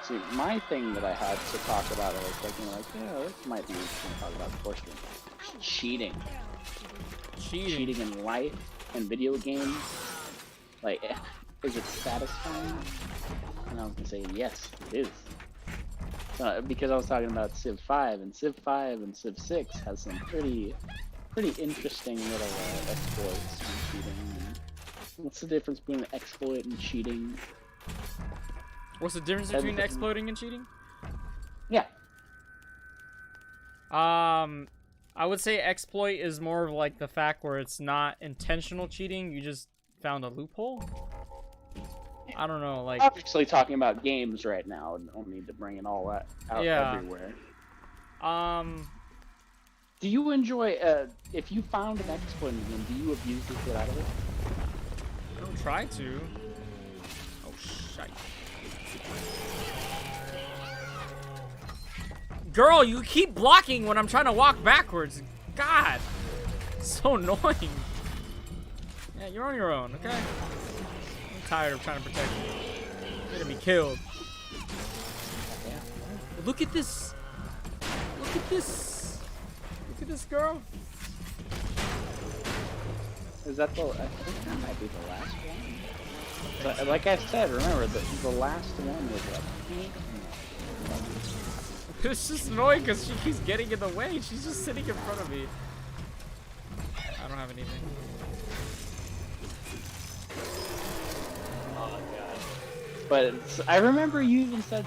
See, my thing that I had to talk about, I was thinking like, yeah, this might be interesting to talk about before stream. Cheating. Cheating in life and video games. Like, is it satisfying? And I was gonna say, yes, it is. Because I was talking about Civ 5, and Civ 5 and Civ 6 has some pretty interesting little exploits and cheating. What's the difference between an exploit and cheating? What's the difference between exploiting and cheating? Yeah. I would say exploit is more of like the fact where it's not intentional cheating, you just found a loophole. I don't know, like... Obviously talking about games right now, and don't need to bring it all out everywhere. Do you enjoy, if you found an exploit in the game, do you abuse the shit out of it? I don't try to. Oh, shite. Girl, you keep blocking when I'm trying to walk backwards. God, so annoying. Yeah, you're on your own, okay? I'm tired of trying to protect you. You're gonna be killed. Look at this. Look at this. Look at this girl. Is that the? I think that might be the last one. But like I said, remember the last one was like. It's just annoying because she keeps getting in the way. She's just sitting in front of me. I don't have anything. Oh god. But I remember you even said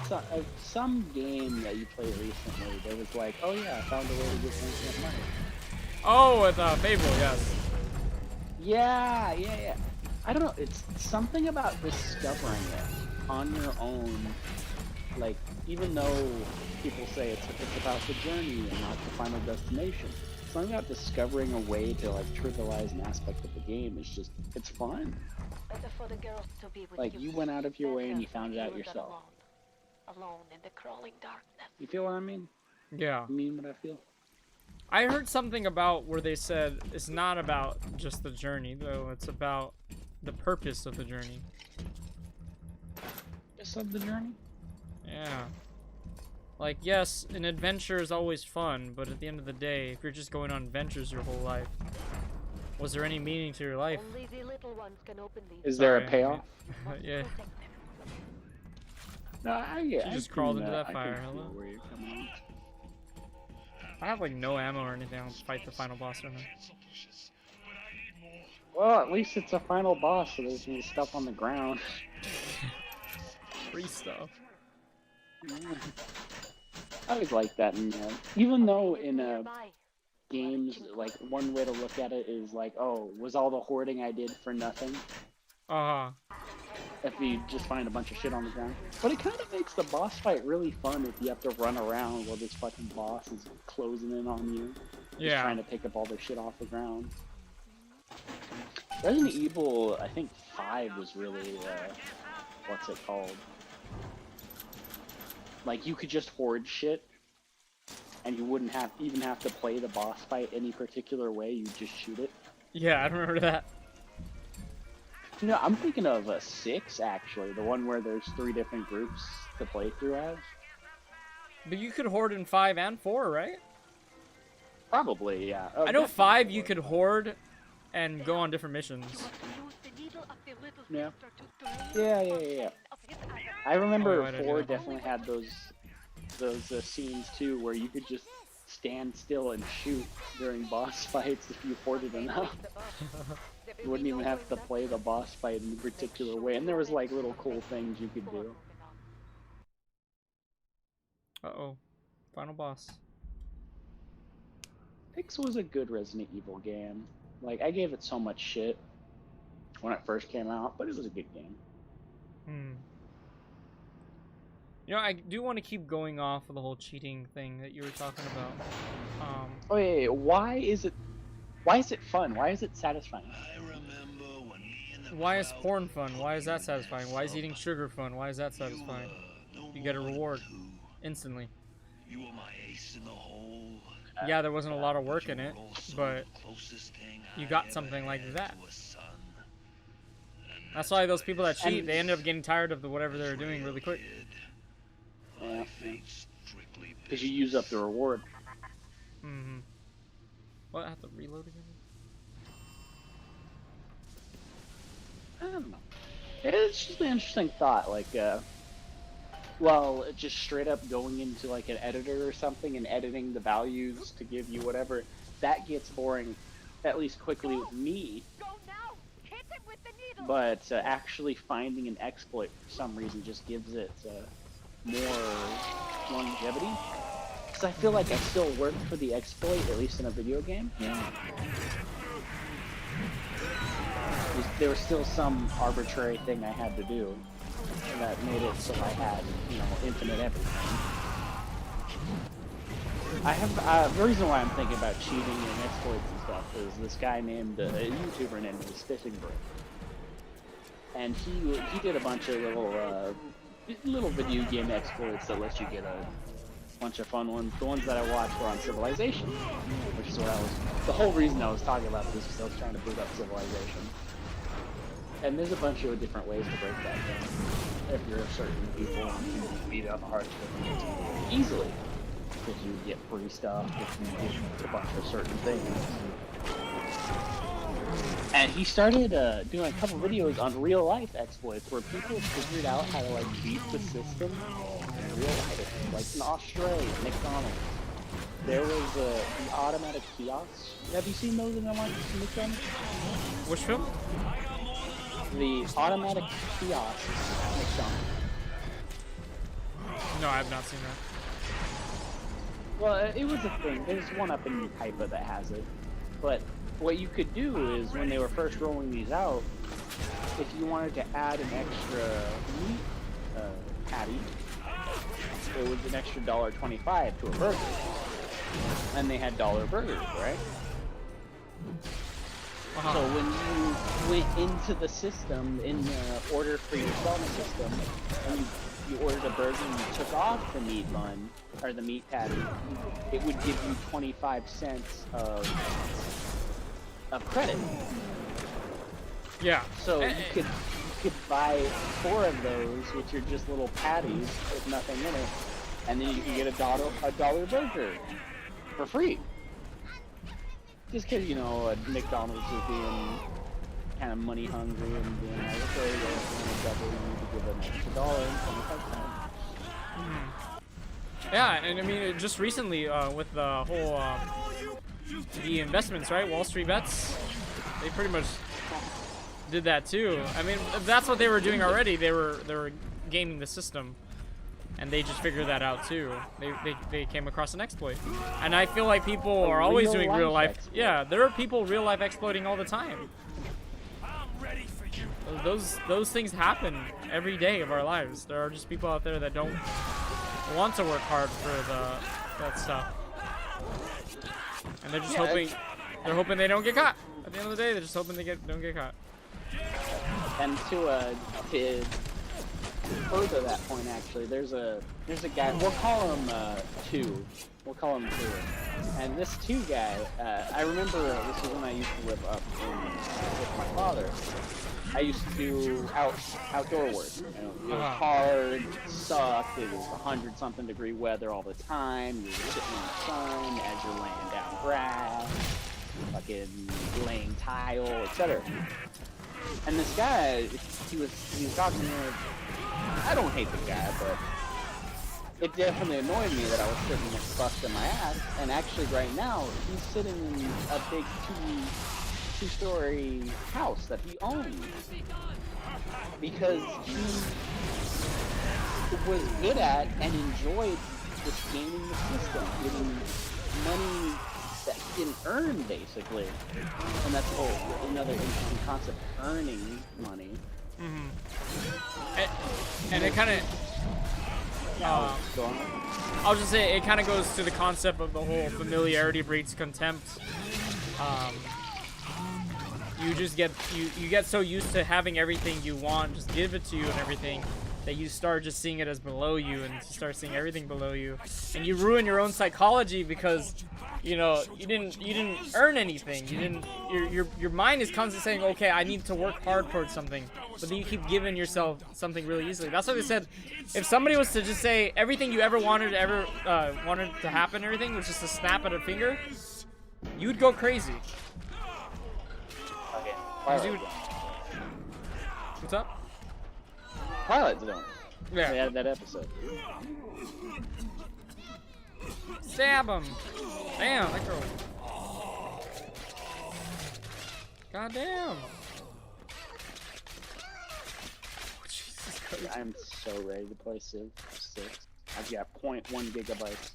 some game that you played recently. There was like, oh yeah, I found a way to get infinite money. Oh, with Fable, yes. Yeah. I don't know. It's something about discovering it on your own. Like, even though people say it's about the journey and not the final destination, something about discovering a way to like trivialize an aspect of the game is just, it's fun. Better for the girls to be with Like, you went out of your way and you found it out yourself. Alone in the crawling darkness. You feel what I mean? Yeah. You mean what I feel? I heard something about where they said it's not about just the journey, though. It's about the purpose of the journey. Purpose of the journey? Yeah. Like, yes, an adventure is always fun, but at the end of the day, if you're just going on adventures your whole life, was there any meaning to your life? Only the little ones can open these. Is there a Sorry, payoff? Yeah. No, I just crawled into that I fire, can feel hello? where you're coming I have like no ammo or anything. I'll fight the final boss right now. from. Well, at least it's a final boss, so there's some stuff on the ground. Free stuff. I always like that in even though in Nearby. games, like one way to look at it is like, oh, was all the hoarding I did for nothing? If you just find a bunch of shit on the ground. But it kind of makes the boss fight really fun if you have to run around while this fucking boss is closing in on you. Just trying to pick up all the shit off the ground. Resident Evil, I think 5 was really, what's it called? Like, you could just hoard shit, and you wouldn't even have to play the boss fight any particular way, you'd just shoot it. Yeah, I remember that. No, I'm thinking of 6, actually, the one where there's 3 different groups to play through as. But you could hoard in 5 and 4, right? Probably, yeah. I know 5 you could hoard and go on different missions. Yeah. Yeah. I remember why did I do 4 that? definitely had those scenes too, where you could just stand still and shoot during boss fights if you hoarded enough. You wouldn't even have to play the boss fight in a particular way, and there was like little cool things you could do. Uh-oh. Final boss. 6 was a good Resident Evil game. Like, I gave it so much shit when it first came out, but it was a good game. You know, I do want to keep going off of the whole cheating thing that you were talking about. Oh yeah, why is it fun? Why is it satisfying? Why is porn fun? Why is that satisfying? Why is eating sugar fun? Why is that satisfying? You get a reward instantly. Yeah, there wasn't a lot of work in it, but you got something like that. That's why those people that cheat, they end up getting tired of whatever they're doing really quick. Yeah. Because you use up the reward. What? I have to reload again? I don't know. It's just an interesting thought. Like, well, just straight up going into like an editor or something and editing the values to give you whatever, that gets boring, at least quickly with me. But actually finding an exploit for some reason just gives it more longevity. Because I feel like I still work for the exploit, at least in a video game. Yeah. There was still some arbitrary thing I had to do that made it so I had, infinite everything. I have the reason why I'm thinking about cheating and exploits and stuff is this guy named a YouTuber named Spitting Brick, and he did a bunch of little video game exploits that let you get a bunch of fun ones. The ones that I watched were on Civilization, which is what the whole reason I was talking about this is I was trying to boot up Civilization. And there's a bunch of different ways to break that down. If you're certain people, you can beat up hard easily. If you get free stuff, if you get a bunch of certain things. And he started doing a couple videos on real life exploits where people figured out how to beat the system in real life. Like in Australia, McDonald's. There was the automatic kiosks. Have you seen those in the McDonald's? Which film? The automatic kiosks at McDonald's. No, I have not seen that. Well, it was a thing. There's one up in Taipa that has it. But what you could do is, when they were first rolling these out, if you wanted to add an extra meat patty, it was an extra $1.25 to a burger. And they had dollar burgers, right? So when you went into the system, in the order for yourself system, and you ordered a burger and you took off the meat bun, or the meat patty, it would give you 25 cents of credit. Yeah. So you could buy 4 of those, which are just little patties with nothing in it, and then you can get a dollar burger for free. Just because, you know, McDonald's is being kind of money hungry and being like, okay, well, if you want to double, you need to give an extra $1.25. Yeah, and I mean, just recently with the whole the investments, right? Wall Street bets, they pretty much did that too. I mean, that's what they were doing already. They were gaming the system, and they just figured that out too. They came across an exploit, and I feel like people are always doing real life. Yeah, there are people real life exploiting all the time. Those things happen every day of our lives. There are just people out there that don't want to work hard for that stuff, and they're just hoping they don't get caught. At the end of the day, they're just hoping they don't get caught. And to further that point, actually, there's a guy. We'll call him 2. We'll call him 2. And this 2 guy, I remember this was when I used to live up with my father. I used to do outdoor work. You know, it was hard, it sucked. It was 100-something degree weather all the time. You were sitting in the sun as you're laying down grass, fucking laying tile, etc. And this guy, he was talking to me. I don't hate the guy, but it definitely annoyed me that I was sitting there busting my ass. And actually, right now, he's sitting in a big two-story house that he owns because he was good at and enjoyed just gaming the system, getting money that he didn't earn, basically. And that's another interesting concept, earning money. Mm-hmm. And it kind of I'll just say it kind of goes to the concept of the whole familiarity breeds contempt. You just get you get so used to having everything you want just give it to you and everything that you start just seeing it as below you, and you start seeing everything below you, and you ruin your own psychology because you know you didn't earn anything. You didn't your mind is constantly saying, okay, I need to work hard towards something, but then you keep giving yourself something really easily. That's why they said if somebody was to just say everything you ever wanted to happen, everything was just a snap of a finger, you'd go crazy. Dude. What's up? Twilight Zone. Yeah. They had that episode. Stab him! Damn, that girl. God damn. Jesus Christ. I'm so ready to play Civ 6. I've got 0.1 gigabytes.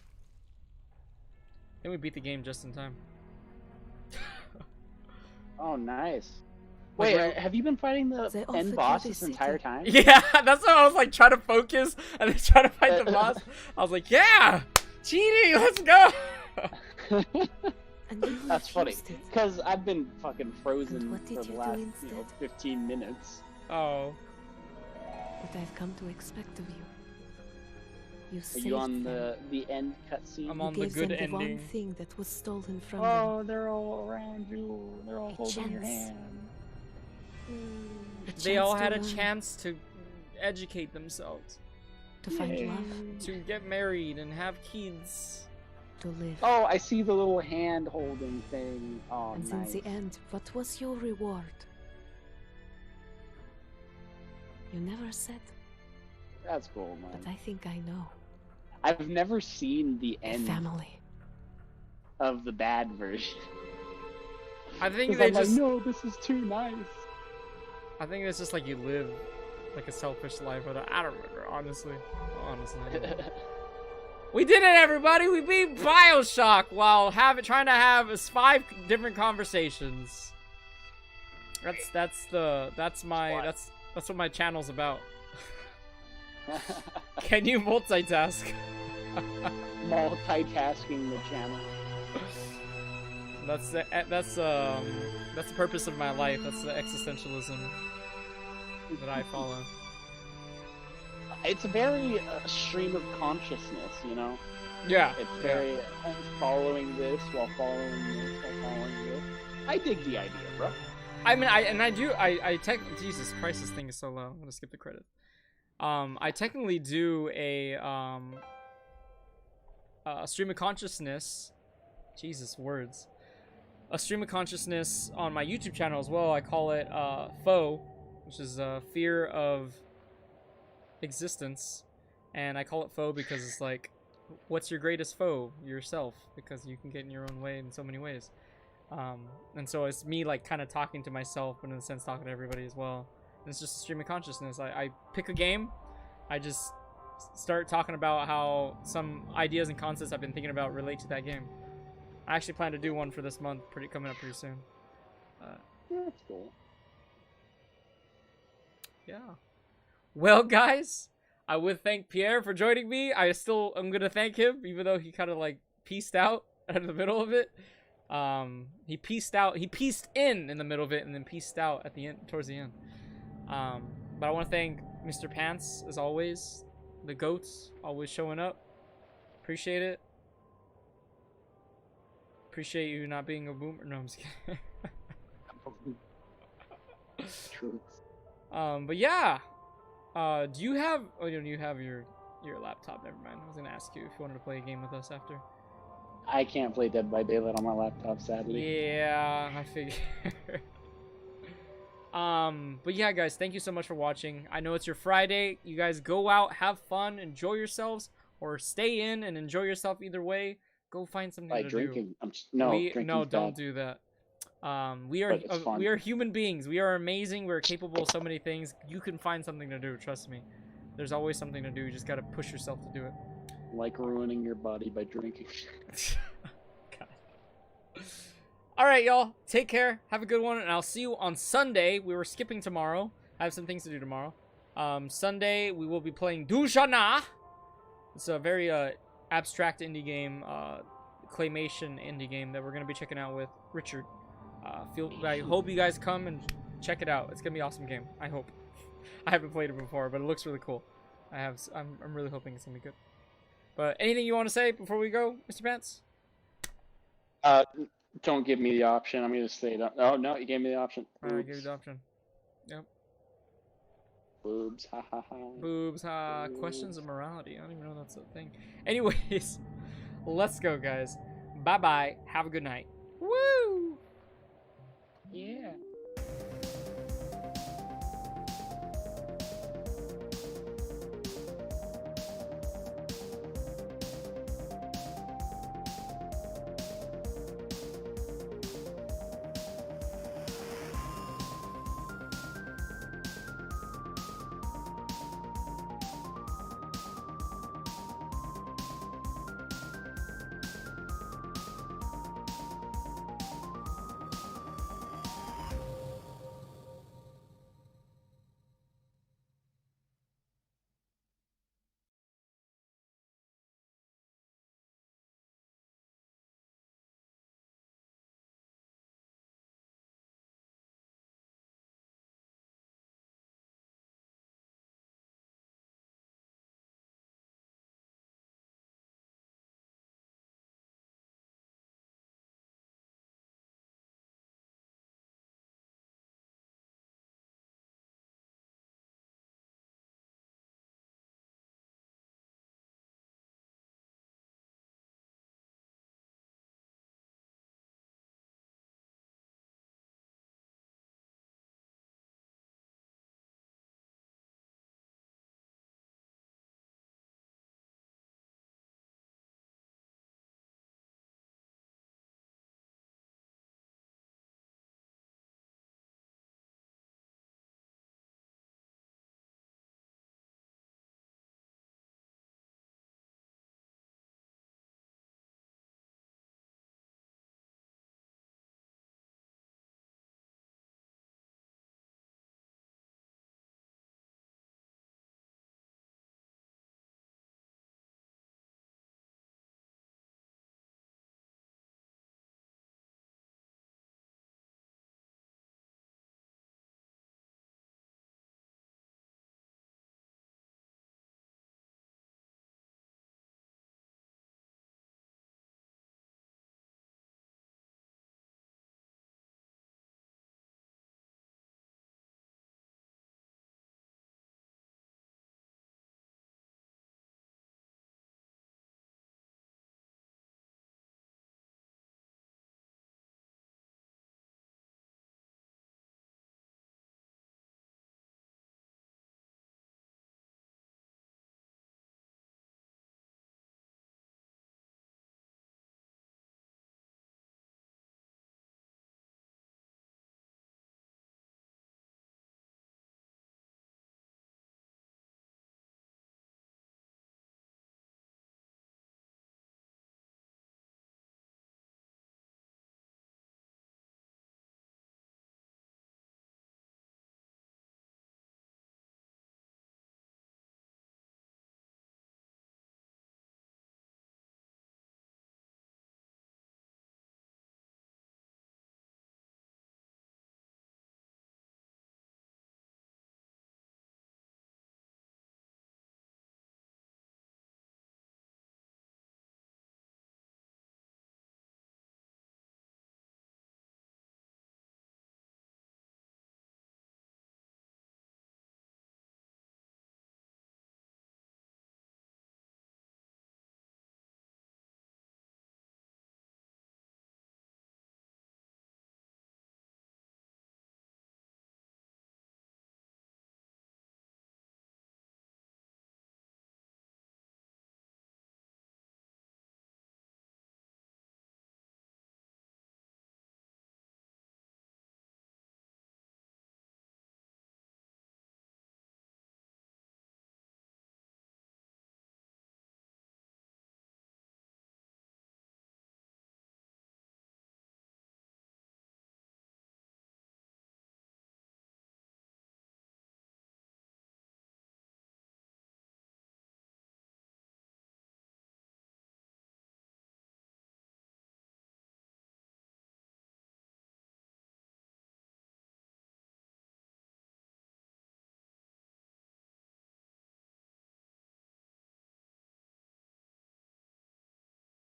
Then we beat the game just in time. Oh, nice. Wait, have you been fighting the end boss this entire time? Yeah, that's what I was like trying to focus and then trying to fight the boss. I was like, yeah, cheating, let's go. That's funny, because I've been fucking frozen for the last 15 minutes. Oh. What I've come to expect of you. Are you on the end cutscene? I'm on the good ending. The one thing that was stolen from them. Oh, they're all around you. They're all holding your hand. They all had a chance to educate themselves. To find love. To get married and have kids. To live. Oh, I see the little hand holding thing. Oh, and nice. in the end, what was your reward? You never said. That's cool, man. But I think I know. I've never seen the end family of the bad version. I think they just. Like, no, this is too nice. I think it's just like you live like a selfish life, but I don't remember, honestly. We did it, everybody! We beat Bioshock while trying to have 5 different conversations. That's what my channel's about. Can you multitask? Multitasking the channel. That's the purpose of my life. That's the existentialism that I follow. It's a very stream of consciousness, you know? Yeah. It's very following this while following this while following this. I dig the idea, bro. I mean, I tech. Jesus Christ, this thing is so low. I'm gonna skip the credits. I technically do a stream of consciousness. Jesus, words. A stream of consciousness on my YouTube channel as well. I call it FOE, which is fear of existence, and I call it FOE because it's like, what's your greatest foe? Yourself, because you can get in your own way in so many ways. And so it's me like kind of talking to myself, but in a sense talking to everybody as well. And it's just a stream of consciousness. I pick a game, I just start talking about how some ideas and concepts I've been thinking about relate to that game. I actually plan to do one for this month, coming up pretty soon. That's cool. Yeah. Well, guys, I would thank Pierre for joining me. I'm gonna thank him, even though he kind of like pieced out in the middle of it. He pieced in the middle of it, and then pieced out at the end, towards the end. But I want to thank Mr. Pants as always, the goats, always showing up. Appreciate it. Appreciate you not being a boomer. No, I'm just kidding. True. But yeah. Do you have? Oh, you have your laptop. Never mind. I was gonna ask you if you wanted to play a game with us after. I can't play Dead by Daylight on my laptop, sadly. Yeah, I figured. But yeah, guys, thank you so much for watching. I know it's your Friday. You guys go out, have fun, enjoy yourselves, or stay in and enjoy yourself. Either way, go find something By to drinking. do. Drinking's Don't bad. do that. We are human beings. We are amazing. We're capable of so many things. You can find something to do. Trust me. There's always something to do. You just gotta push yourself to do it. Like ruining your body by drinking. All right, y'all. Take care. Have a good one, and I'll see you on Sunday. We were skipping tomorrow. I have some things to do tomorrow. Sunday we will be playing Dushana. It's a very abstract indie game, claymation indie game that we're gonna be checking out with Richard. I hope you guys come and check it out. It's gonna be an awesome game. I hope. I haven't played it before, but it looks really cool. I'm really hoping it's gonna be good. But anything you want to say before we go, Mr. Pants? Don't give me the option. I'm gonna say that. Oh no, you gave me the option. I gave you the option. Yep. Boobs. Ha ha ha. Boobs. Ha. Questions of morality. I don't even know that's a thing. Anyways, let's go, guys. Bye bye. Have a good night. Woo! Yeah.